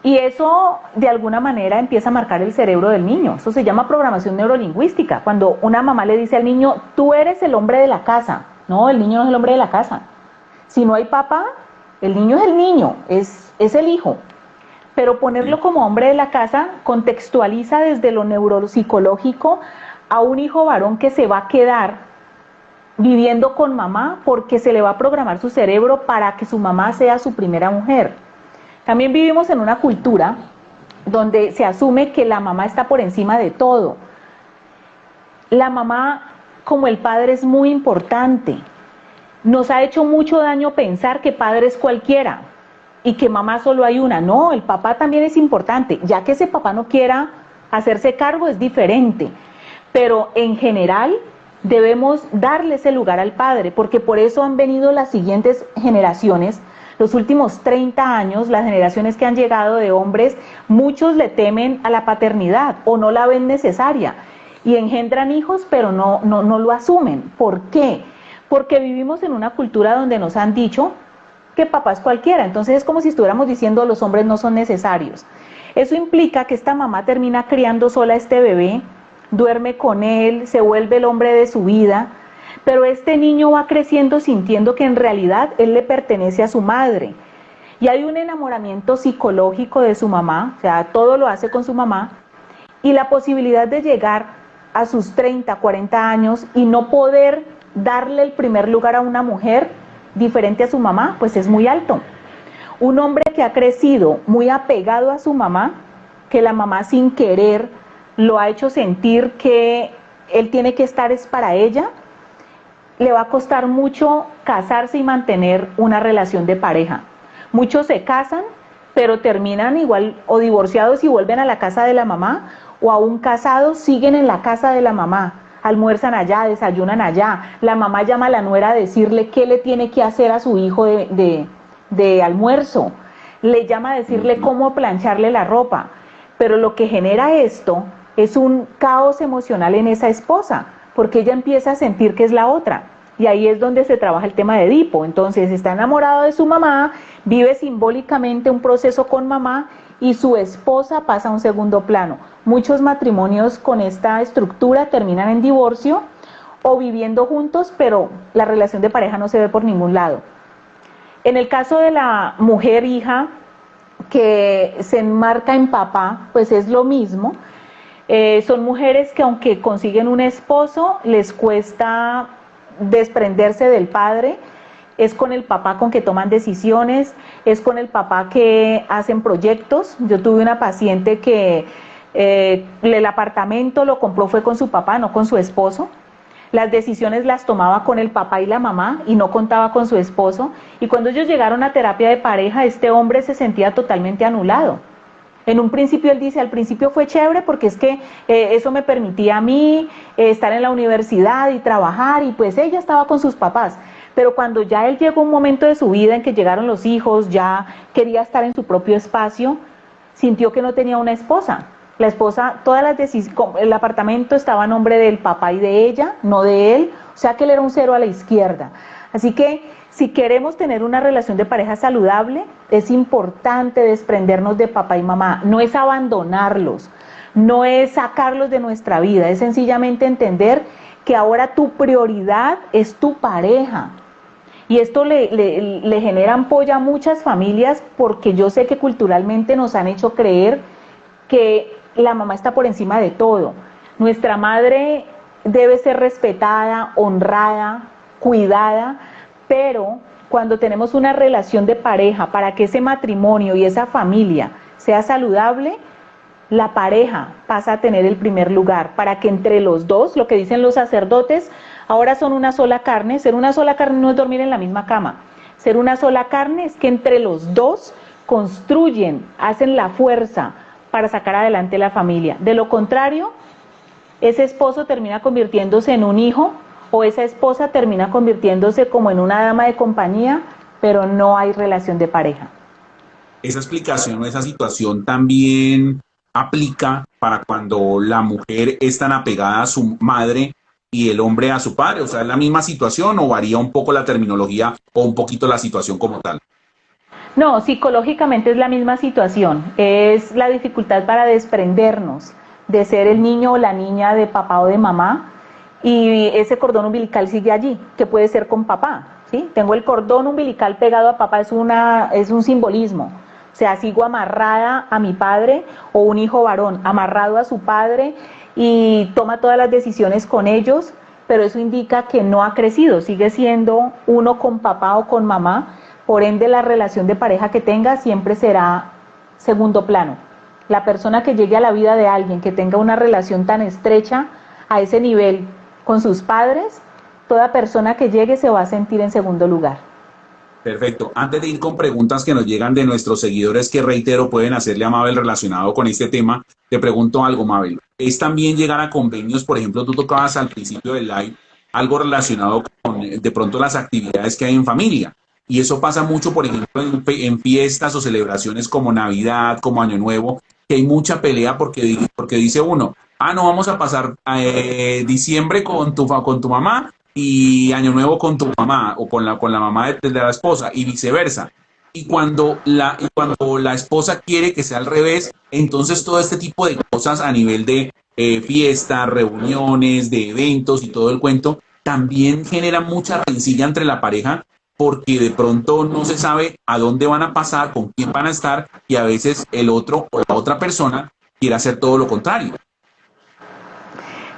Y eso de alguna manera empieza a marcar el cerebro del niño. Eso se llama programación neurolingüística. Cuando una mamá le dice al niño, tú eres el hombre de la casa. No, el niño no es el hombre de la casa. Si no hay papá, el niño es el niño, es el hijo. Pero ponerlo como hombre de la casa contextualiza desde lo neuropsicológico a un hijo varón que se va a quedar viviendo con mamá porque se le va a programar su cerebro para que su mamá sea su primera mujer. También vivimos en una cultura donde se asume que la mamá está por encima de todo. La mamá, como el padre, es muy importante. Nos ha hecho mucho daño pensar que padre es cualquiera y que mamá solo hay una. No, el papá también es importante. Ya que ese papá no quiera hacerse cargo es diferente. Pero en general debemos darle ese lugar al padre, porque por eso han venido las siguientes generaciones. Los últimos 30 años, las generaciones que han llegado de hombres, muchos le temen a la paternidad o no la ven necesaria y engendran hijos, pero no lo asumen. ¿Por qué? Porque vivimos en una cultura donde nos han dicho que papá es cualquiera. Entonces es como si estuviéramos diciendo los hombres no son necesarios. Eso implica que esta mamá termina criando sola a este bebé, duerme con él, se vuelve el hombre de su vida, pero este niño va creciendo sintiendo que en realidad él le pertenece a su madre. Y hay un enamoramiento psicológico de su mamá, o sea, todo lo hace con su mamá, y la posibilidad de llegar a sus 30, 40 años y no poder darle el primer lugar a una mujer diferente a su mamá, pues es muy alto. Un hombre que ha crecido muy apegado a su mamá, que la mamá sin querer lo ha hecho sentir que él tiene que estar es para ella, le va a costar mucho casarse y mantener una relación de pareja. Muchos se casan, pero terminan igual o divorciados y vuelven a la casa de la mamá, o aún casados siguen en la casa de la mamá, almuerzan allá, desayunan allá, la mamá llama a la nuera a decirle qué le tiene que hacer a su hijo de almuerzo, le llama a decirle cómo plancharle la ropa, pero lo que genera esto es un caos emocional en esa esposa, porque ella empieza a sentir que es la otra, y ahí es donde se trabaja el tema de Edipo. Entonces está enamorado de su mamá, vive simbólicamente un proceso con mamá, y su esposa pasa a un segundo plano. Muchos matrimonios con esta estructura terminan en divorcio, o viviendo juntos, pero la relación de pareja no se ve por ningún lado. En el caso de la mujer hija, que se enmarca en papá, pues es lo mismo. Son mujeres que aunque consiguen un esposo, les cuesta desprenderse del padre, es con el papá con que toman decisiones, es con el papá que hacen proyectos. Yo tuve una paciente que el apartamento lo compró fue con su papá, no con su esposo. Las decisiones las tomaba con el papá y la mamá y no contaba con su esposo. Y cuando ellos llegaron a terapia de pareja, este hombre se sentía totalmente anulado. En un principio él dice, al principio fue chévere porque es que eso me permitía a mí estar en la universidad y trabajar, y pues ella estaba con sus papás. Pero cuando ya él llegó un momento de su vida en que llegaron los hijos, ya quería estar en su propio espacio, sintió que no tenía una esposa. La esposa, todas las decisiones, el apartamento estaba a nombre del papá y de ella, no de él, o sea que él era un cero a la izquierda. Así que si queremos tener una relación de pareja saludable, es importante desprendernos de papá y mamá. No es abandonarlos, no es sacarlos de nuestra vida, es sencillamente entender que ahora tu prioridad es tu pareja. Y esto le genera ampolla a muchas familias, porque yo sé que culturalmente nos han hecho creer que la mamá está por encima de todo. Nuestra madre debe ser respetada, honrada, cuidada, pero cuando tenemos una relación de pareja, para que ese matrimonio y esa familia sea saludable, la pareja pasa a tener el primer lugar, para que entre los dos, lo que dicen los sacerdotes, ahora son una sola carne. Ser una sola carne no es dormir en la misma cama. Ser una sola carne es que entre los dos construyen, hacen la fuerza para sacar adelante la familia. De lo contrario, ese esposo termina convirtiéndose en un hijo, o esa esposa termina convirtiéndose como en una dama de compañía, pero no hay relación de pareja. Esa explicación o esa situación también aplica para cuando la mujer es tan apegada a su madre y el hombre a su padre. O sea, ¿es la misma situación o varía un poco la terminología o un poquito la situación como tal? No, psicológicamente es la misma situación. Es la dificultad para desprendernos de ser el niño o la niña de papá o de mamá, y ese cordón umbilical sigue allí, que puede ser con papá, ¿sí? Tengo el cordón umbilical pegado a papá, es un simbolismo. O sea, sigo amarrada a mi padre, o un hijo varón amarrado a su padre y toma todas las decisiones con ellos, pero eso indica que no ha crecido, sigue siendo uno con papá o con mamá, por ende la relación de pareja que tenga siempre será segundo plano. La persona que llegue a la vida de alguien que tenga una relación tan estrecha a ese nivel con sus padres, toda persona que llegue se va a sentir en segundo lugar. Perfecto. Antes de ir con preguntas que nos llegan de nuestros seguidores, que reitero, pueden hacerle a Mabel relacionado con este tema, te pregunto algo, Mabel. ¿Es también llegar a convenios? Por ejemplo, tú tocabas al principio del live algo relacionado con de pronto las actividades que hay en familia. Y eso pasa mucho, por ejemplo, en fiestas o celebraciones como Navidad, como Año Nuevo, que hay mucha pelea porque dice uno, ah, no, vamos a pasar diciembre con tu mamá y Año Nuevo con tu mamá o con la mamá de la esposa y viceversa. Y cuando la esposa quiere que sea al revés, entonces todo este tipo de cosas a nivel de fiestas, reuniones, de eventos y todo el cuento, también genera mucha rencilla entre la pareja porque de pronto no se sabe a dónde van a pasar, con quién van a estar y a veces el otro o la otra persona quiere hacer todo lo contrario.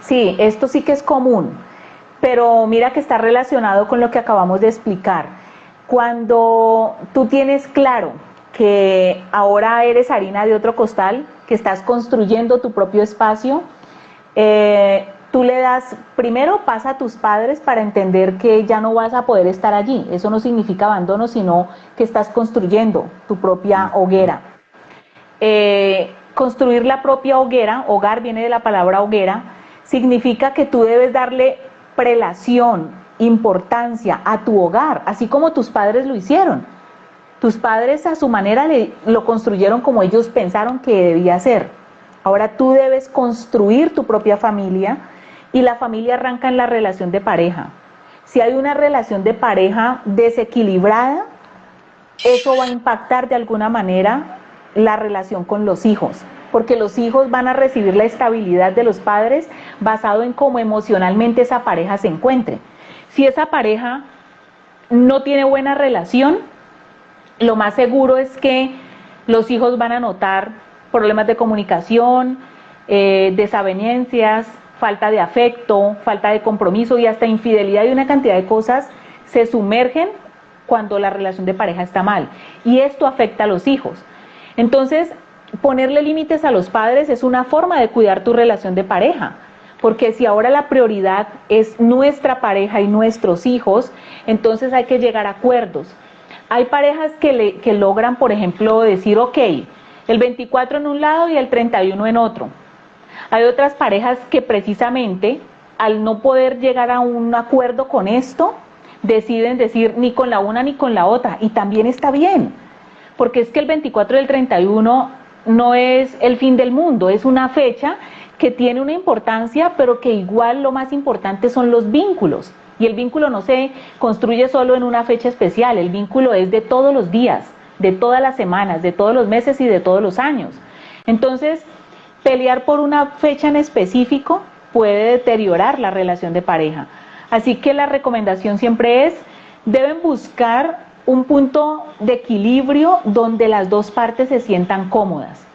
Sí, esto sí que es común, pero mira que está relacionado con lo que acabamos de explicar. Cuando tú tienes claro que ahora eres harina de otro costal, que estás construyendo tu propio espacio, tú le das, primero pasa a tus padres para entender que ya no vas a poder estar allí. Eso no significa abandono, sino que estás construyendo tu propia hoguera. Construir la propia hoguera, hogar viene de la palabra hoguera, significa que tú debes darle prelación, importancia a tu hogar, así como tus padres lo hicieron. Tus padres a su manera lo construyeron como ellos pensaron que debía ser. Ahora tú debes construir tu propia familia y la familia arranca en la relación de pareja. Si hay una relación de pareja desequilibrada, eso va a impactar de alguna manera la relación con los hijos, porque los hijos van a recibir la estabilidad de los padres basado en cómo emocionalmente esa pareja se encuentre. Si esa pareja no tiene buena relación, lo más seguro es que los hijos van a notar problemas de comunicación, desavenencias, falta de afecto, falta de compromiso y hasta infidelidad, y una cantidad de cosas se sumergen cuando la relación de pareja está mal. Y esto afecta a los hijos. Entonces, ponerle límites a los padres es una forma de cuidar tu relación de pareja. Porque si ahora la prioridad es nuestra pareja y nuestros hijos, entonces hay que llegar a acuerdos. Hay parejas que logran, por ejemplo, decir, ok, el 24 en un lado y el 31 en otro. Hay otras parejas que precisamente, al no poder llegar a un acuerdo con esto, deciden decir ni con la una ni con la otra. Y también está bien, porque es que el 24 y el 31 no es el fin del mundo, es una fecha que tiene una importancia, pero que igual lo más importante son los vínculos. Y el vínculo no se construye solo en una fecha especial, el vínculo es de todos los días, de todas las semanas, de todos los meses y de todos los años. Entonces, pelear por una fecha en específico puede deteriorar la relación de pareja. Así que la recomendación siempre es, deben buscar un punto de equilibrio donde las dos partes se sientan cómodas.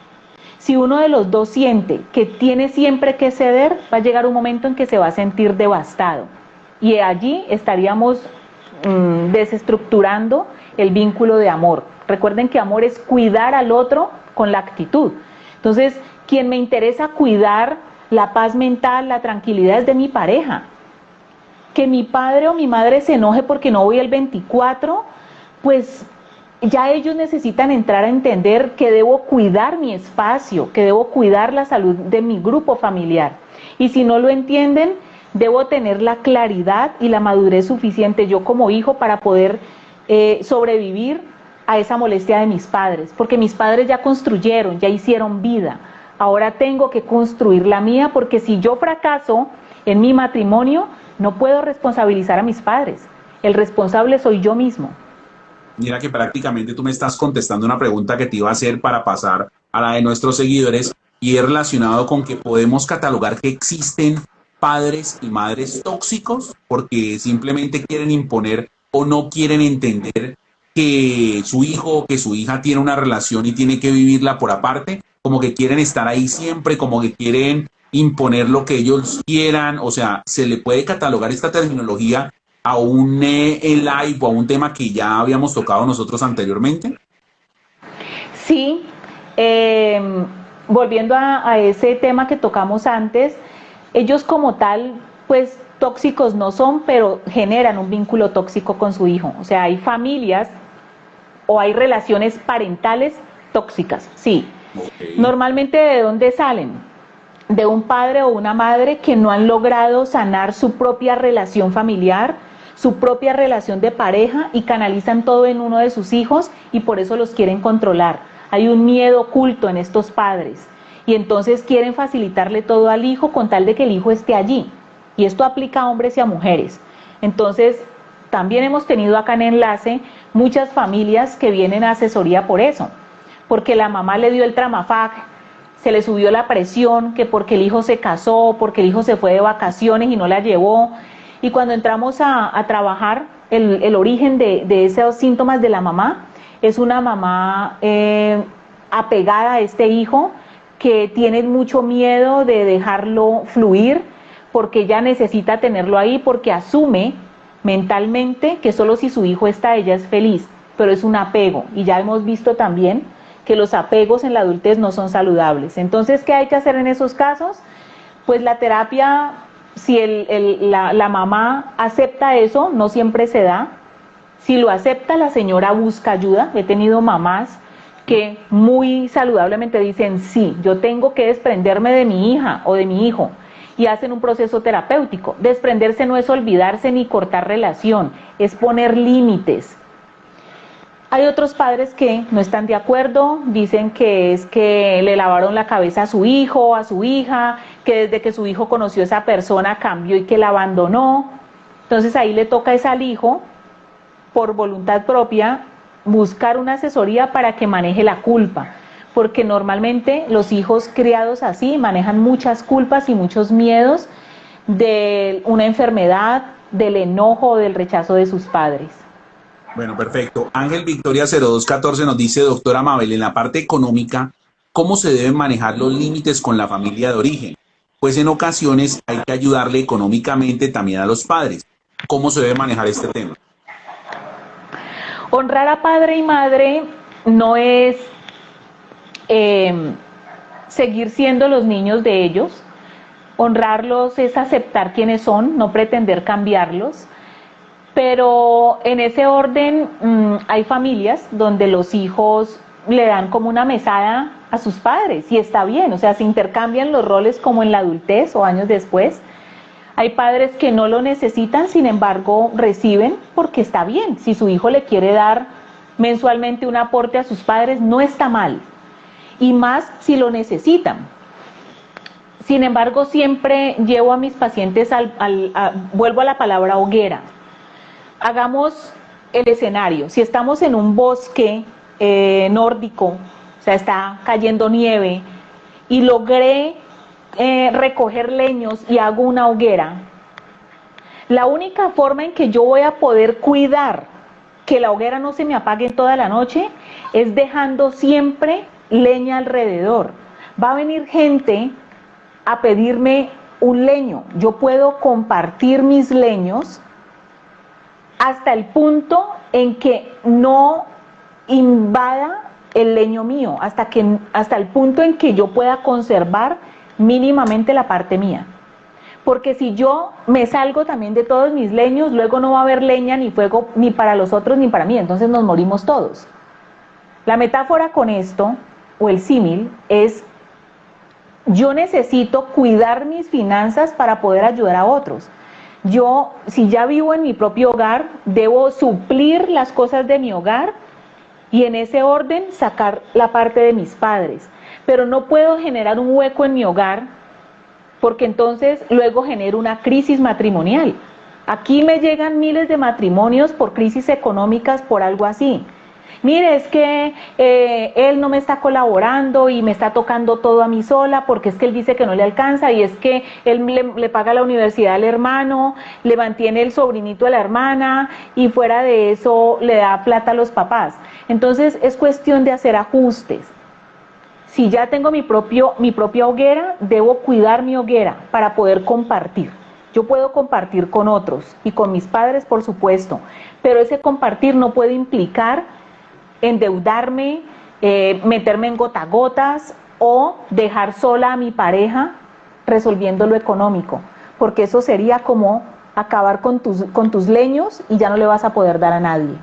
Si uno de los dos siente que tiene siempre que ceder, va a llegar un momento en que se va a sentir devastado. Y allí estaríamos desestructurando el vínculo de amor. Recuerden que amor es cuidar al otro con la actitud. Entonces, quien me interesa cuidar la paz mental, la tranquilidad es de mi pareja. Que mi padre o mi madre se enoje porque no voy el 24, pues ya ellos necesitan entrar a entender que debo cuidar mi espacio, que debo cuidar la salud de mi grupo familiar. Y si no lo entienden, debo tener la claridad y la madurez suficiente yo como hijo para poder sobrevivir a esa molestia de mis padres, porque mis padres ya construyeron, ya hicieron vida. Ahora tengo que construir la mía, porque si yo fracaso en mi matrimonio, no puedo responsabilizar a mis padres. El responsable soy yo mismo. Mira que prácticamente tú me estás contestando una pregunta que te iba a hacer para pasar a la de nuestros seguidores y es relacionado con que podemos catalogar que existen padres y madres tóxicos porque simplemente quieren imponer o no quieren entender que su hijo o que su hija tiene una relación y tiene que vivirla por aparte, como que quieren estar ahí siempre, como que quieren imponer lo que ellos quieran, o sea, se le puede catalogar esta terminología a un live o a un tema que ya habíamos tocado nosotros anteriormente. Sí, eh, volviendo a ese tema que tocamos antes, ellos como tal, pues tóxicos no son, pero generan un vínculo tóxico con su hijo. O sea, hay familias o hay relaciones parentales tóxicas, sí. Ok. Normalmente, ¿de dónde salen? De un padre o una madre que no han logrado sanar su propia relación familiar, su propia relación de pareja y canalizan todo en uno de sus hijos y por eso los quieren controlar. Hay un miedo oculto en estos padres y entonces quieren facilitarle todo al hijo con tal de que el hijo esté allí. Y esto aplica a hombres y a mujeres. Entonces, también hemos tenido acá en Enlace muchas familias que vienen a asesoría por eso, porque la mamá le dio el tramafag, se le subió la presión, que porque el hijo se casó, porque el hijo se fue de vacaciones y no la llevó. Y cuando entramos a trabajar el origen de esos síntomas de la mamá, es una mamá apegada a este hijo que tiene mucho miedo de dejarlo fluir porque ella necesita tenerlo ahí porque asume mentalmente que solo si su hijo está ella es feliz, pero es un apego y ya hemos visto también que los apegos en la adultez no son saludables. Entonces, ¿qué hay que hacer en esos casos? Pues la terapia, si la mamá acepta eso, no siempre se da. Si lo acepta, la señora busca ayuda. He tenido mamás que muy saludablemente dicen, sí, yo tengo que desprenderme de mi hija o de mi hijo y hacen un proceso terapéutico. Desprenderse no es olvidarse ni cortar relación, es poner límites. Hay otros padres que no están de acuerdo, dicen que es que le lavaron la cabeza a su hijo, a su hija, que desde que su hijo conoció a esa persona cambió y que la abandonó. Entonces ahí le toca es al hijo, por voluntad propia, buscar una asesoría para que maneje la culpa, porque normalmente los hijos criados así manejan muchas culpas y muchos miedos de una enfermedad, del enojo o del rechazo de sus padres. Bueno, perfecto. Ángel Victoria 0214 nos dice, doctora Mabel, en la parte económica, ¿cómo se deben manejar los límites con la familia de origen? Pues en ocasiones hay que ayudarle económicamente también a los padres. ¿Cómo se debe manejar este tema? Honrar a padre y madre no es seguir siendo los niños de ellos. Honrarlos es aceptar quiénes son, no pretender cambiarlos. Pero en ese orden hay familias donde los hijos le dan como una mesada a sus padres y está bien, o sea, se intercambian los roles como en la adultez o años después. Hay padres que no lo necesitan, sin embargo, reciben porque está bien. Si su hijo le quiere dar mensualmente un aporte a sus padres, no está mal. Y más si lo necesitan. Sin embargo, siempre llevo a mis pacientes, vuelvo a la palabra hoguera. Hagamos el escenario. Si estamos en un bosque nórdico, o sea, está cayendo nieve, y logré recoger leños y hago una hoguera, la única forma en que yo voy a poder cuidar que la hoguera no se me apague toda la noche es dejando siempre leña alrededor. Va a venir gente a pedirme un leño. Yo puedo compartir mis leños hasta el punto en que no invada el leño mío, hasta el punto en que yo pueda conservar mínimamente la parte mía. Porque si yo me salgo también de todos mis leños, luego no va a haber leña ni fuego ni para los otros ni para mí, entonces nos morimos todos. La metáfora con esto, o el símil, es yo necesito cuidar mis finanzas para poder ayudar a otros. Yo, si ya vivo en mi propio hogar, debo suplir las cosas de mi hogar y en ese orden sacar la parte de mis padres. Pero no puedo generar un hueco en mi hogar porque entonces luego genero una crisis matrimonial. Aquí me llegan miles de matrimonios por crisis económicas, por algo así. Mire, es que él no me está colaborando y me está tocando todo a mí sola porque es que él dice que no le alcanza y es que él le paga la universidad al hermano, le mantiene el sobrinito a la hermana y fuera de eso le da plata a los papás. Entonces es cuestión de hacer ajustes. Si ya tengo mi propia hoguera, debo cuidar mi hoguera para poder compartir. Yo puedo compartir con otros y con mis padres, por supuesto, pero ese compartir no puede implicar endeudarme, meterme en gotagotas o dejar sola a mi pareja resolviendo lo económico, porque eso sería como acabar con tus leños y ya no le vas a poder dar a nadie.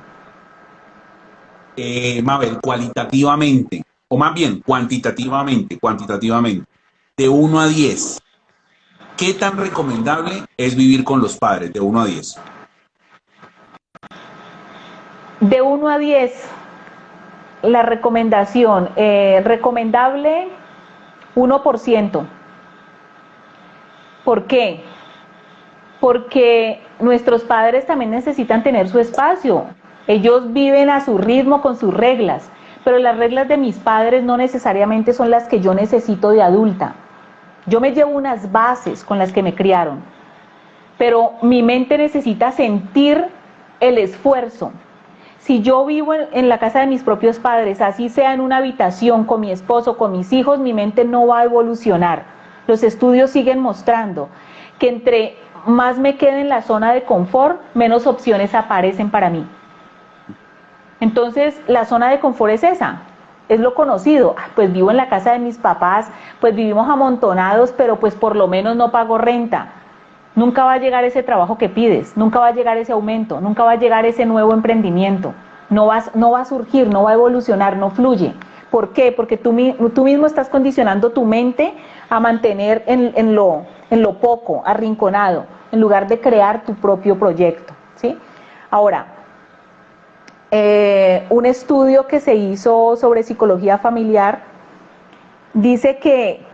Mabel, cualitativamente, o más bien cuantitativamente, de 1 a 10, ¿qué tan recomendable es vivir con los padres de 1 a 10? De 1 a 10, la recomendación, recomendable 1%. ¿Por qué? Porque nuestros padres también necesitan tener su espacio. Ellos viven a su ritmo con sus reglas, pero las reglas de mis padres no necesariamente son las que yo necesito de adulta. Yo me llevo unas bases con las que me criaron, pero mi mente necesita sentir el esfuerzo. Si yo vivo en la casa de mis propios padres, así sea en una habitación con mi esposo, con mis hijos, mi mente no va a evolucionar. Los estudios siguen mostrando que entre más me quede en la zona de confort, menos opciones aparecen para mí. Entonces, la zona de confort es esa, es lo conocido. Pues vivo en la casa de mis papás, pues vivimos amontonados, pero pues por lo menos no pago renta. Nunca va a llegar ese trabajo que pides, nunca va a llegar ese aumento, nunca va a llegar ese nuevo emprendimiento. No va a surgir, no va a evolucionar, no fluye. ¿Por qué? Porque tú mismo estás condicionando tu mente a mantener en lo poco, arrinconado, en lugar de crear tu propio proyecto, ¿sí? Ahora, un estudio que se hizo sobre psicología familiar dice que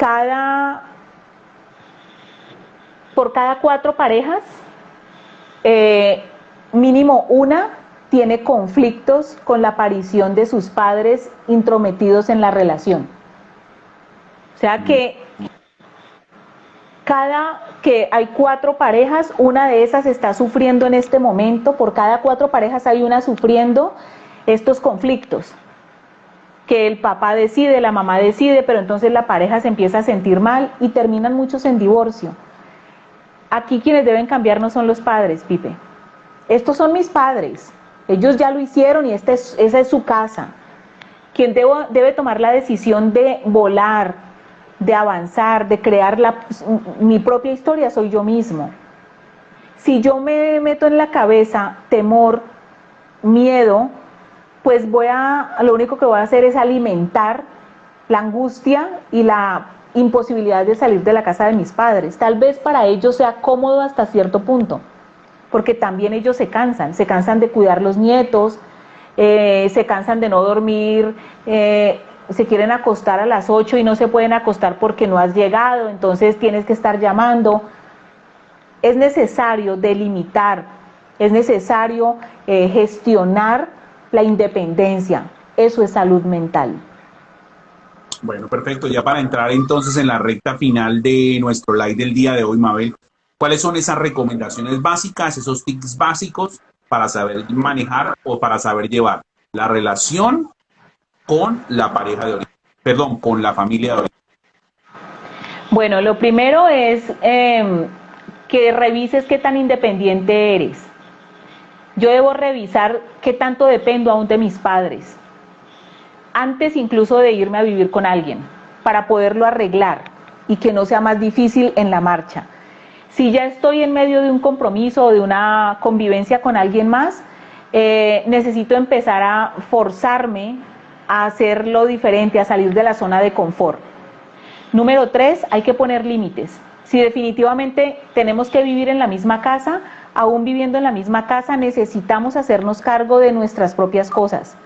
por cada 4 parejas, mínimo una tiene conflictos con la aparición de sus padres intrometidos en la relación. O sea que que hay 4 parejas, una de esas está sufriendo en este momento, por cada 4 parejas hay una sufriendo estos conflictos, que el papá decide, la mamá decide, pero entonces la pareja se empieza a sentir mal y terminan muchos en divorcio. Aquí quienes deben cambiar no son los padres, Pipe. Estos son mis padres, ellos ya lo hicieron y esa es su casa. Quien debe tomar la decisión de volar, de avanzar, de crear mi propia historia soy yo mismo. Si yo me meto en la cabeza temor, miedo, pues lo único que voy a hacer es alimentar la angustia y la imposibilidad de salir de la casa de mis padres. Tal vez para ellos sea cómodo hasta cierto punto, porque también ellos se cansan de cuidar los nietos, se cansan de no dormir, se quieren acostar a las 8 y no se pueden acostar porque no has llegado, entonces tienes que estar llamando. Es necesario delimitar, es necesario gestionar la independencia. Eso es salud mental. Bueno, perfecto. Ya para entrar entonces en la recta final de nuestro live del día de hoy, Mabel, ¿cuáles son esas recomendaciones básicas, esos tips básicos para saber manejar o para saber llevar la relación con la pareja de origen? Perdón, con la familia de origen. Bueno, lo primero es que revises qué tan independiente eres. Yo debo revisar qué tanto dependo aún de mis padres, antes incluso de irme a vivir con alguien, para poderlo arreglar y que no sea más difícil en la marcha. Si ya estoy en medio de un compromiso o de una convivencia con alguien más, necesito empezar a forzarme a hacerlo diferente, a salir de la zona de confort. Número 3, hay que poner límites. Si definitivamente tenemos que vivir en la misma casa, aún viviendo en la misma casa, necesitamos hacernos cargo de nuestras propias cosas.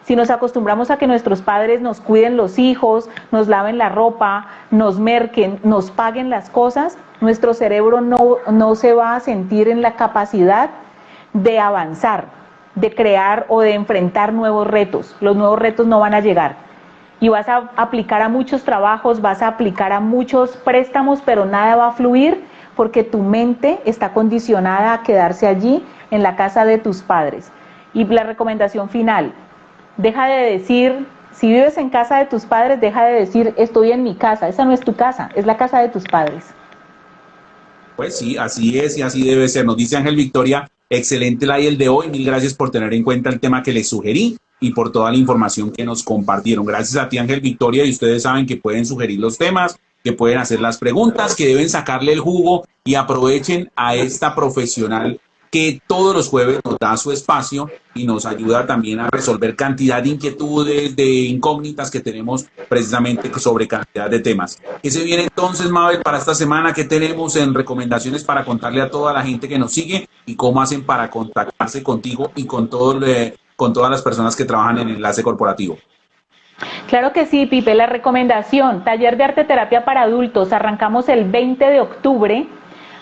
Si nos acostumbramos a que nuestros padres nos cuiden los hijos, nos laven la ropa, nos merquen, nos paguen las cosas, nuestro cerebro no se va a sentir en la capacidad de avanzar. de crear o de enfrentar nuevos retos. Los nuevos retos no van a llegar. Y vas a aplicar a muchos trabajos, vas a aplicar a muchos préstamos, pero nada va a fluir porque tu mente está condicionada a quedarse allí en la casa de tus padres. Y la recomendación final, deja de decir, si vives en casa de tus padres, deja de decir estoy en mi casa. Esa no es tu casa, es la casa de tus padres. Pues sí, así es y así debe ser. Nos dice Ángel Victoria, excelente el de hoy. Mil gracias por tener en cuenta el tema que les sugerí y por toda la información que nos compartieron. Gracias a ti, Ángel Victoria, y ustedes saben que pueden sugerir los temas, que pueden hacer las preguntas, que deben sacarle el jugo y aprovechen a esta profesional que todos los jueves nos da su espacio y nos ayuda también a resolver cantidad de inquietudes, de incógnitas que tenemos precisamente sobre cantidad de temas. ¿Qué se viene entonces, Mabel, para esta semana? ¿Qué tenemos en recomendaciones para contarle a toda la gente que nos sigue y cómo hacen para contactarse contigo y con todas las personas que trabajan en Enlace Corporativo? Claro que sí, Pipe. La recomendación, taller de arte terapia para adultos. Arrancamos el 20 de octubre.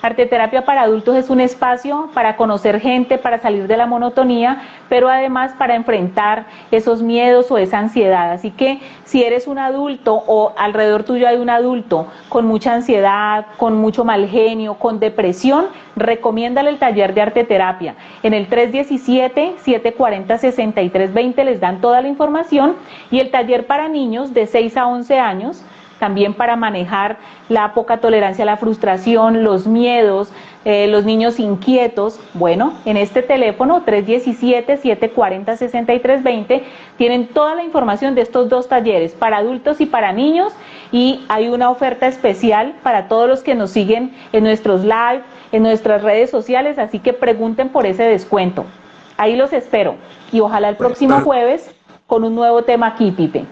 Arte terapia para adultos es un espacio para conocer gente, para salir de la monotonía, pero además para enfrentar esos miedos o esa ansiedad. Así que si eres un adulto o alrededor tuyo hay un adulto con mucha ansiedad, con mucho mal genio, con depresión, recomiéndale el taller de arte terapia. En el 317-740-6320 les dan toda la información, y el taller para niños de 6 a 11 años, también para manejar la poca tolerancia a la frustración, los miedos, los niños inquietos. Bueno, en este teléfono 317-740-6320 tienen toda la información de estos dos talleres para adultos y para niños, y hay una oferta especial para todos los que nos siguen en nuestros live, en nuestras redes sociales, así que pregunten por ese descuento. Ahí los espero y ojalá el próximo jueves con un nuevo tema aquí, Pipe.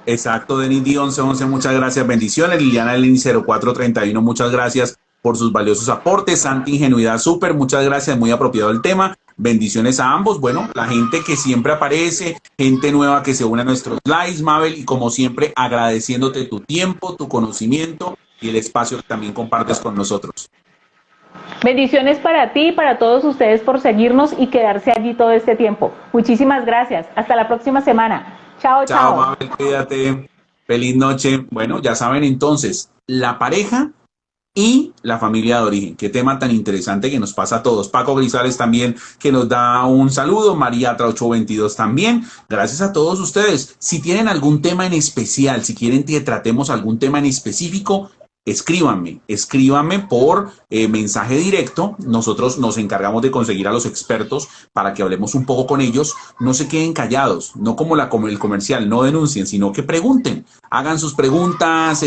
Exacto, Denis D. 1111, muchas gracias, bendiciones. Liliana Eleni 0431, muchas gracias por sus valiosos aportes. Santi Ingenuidad Super, muchas gracias, muy apropiado el tema. Bendiciones a ambos. Bueno, la gente que siempre aparece, gente nueva que se une a nuestros lives, Mabel, y como siempre agradeciéndote tu tiempo, tu conocimiento y el espacio que también compartes con nosotros. Bendiciones para ti y para todos ustedes por seguirnos y quedarse allí todo este tiempo. Muchísimas gracias. Hasta la próxima semana. Chao, chao. Chao, Mabel, cuídate. Feliz noche. Bueno, ya saben entonces, la pareja y la familia de origen. Qué tema tan interesante que nos pasa a todos. Paco Grisales también, que nos da un saludo. María Atra 822 también. Gracias a todos ustedes. Si tienen algún tema en especial, si quieren que tratemos algún tema en específico, escríbanme por mensaje directo. Nosotros nos encargamos de conseguir a los expertos para que hablemos un poco con ellos. No se queden callados, no como el comercial, no denuncien, sino que pregunten, hagan sus preguntas,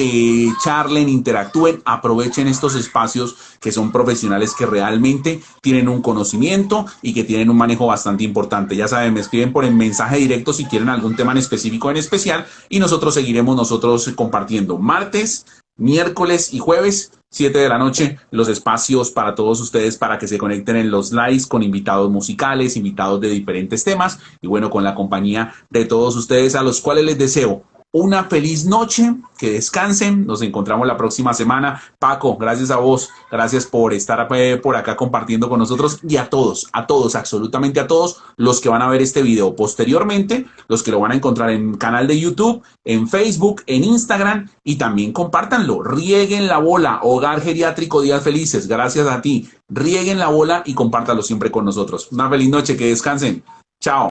charlen, interactúen, aprovechen estos espacios que son profesionales que realmente tienen un conocimiento y que tienen un manejo bastante importante. Ya saben, me escriben por el mensaje directo si quieren algún tema en específico, en especial, y nosotros seguiremos compartiendo martes, miércoles y jueves, 7 de la noche, los espacios para todos ustedes para que se conecten en los lives con invitados musicales, invitados de diferentes temas y bueno, con la compañía de todos ustedes, a los cuales les deseo una feliz noche, que descansen, nos encontramos la próxima semana. Paco, gracias a vos, gracias por estar por acá compartiendo con nosotros, y a todos, absolutamente a todos los que van a ver este video posteriormente, los que lo van a encontrar en canal de YouTube, en Facebook, en Instagram, y también compártanlo, rieguen la bola. Hogar Geriátrico Días Felices, gracias a ti, rieguen la bola y compártanlo siempre con nosotros. Una feliz noche, que descansen, chao.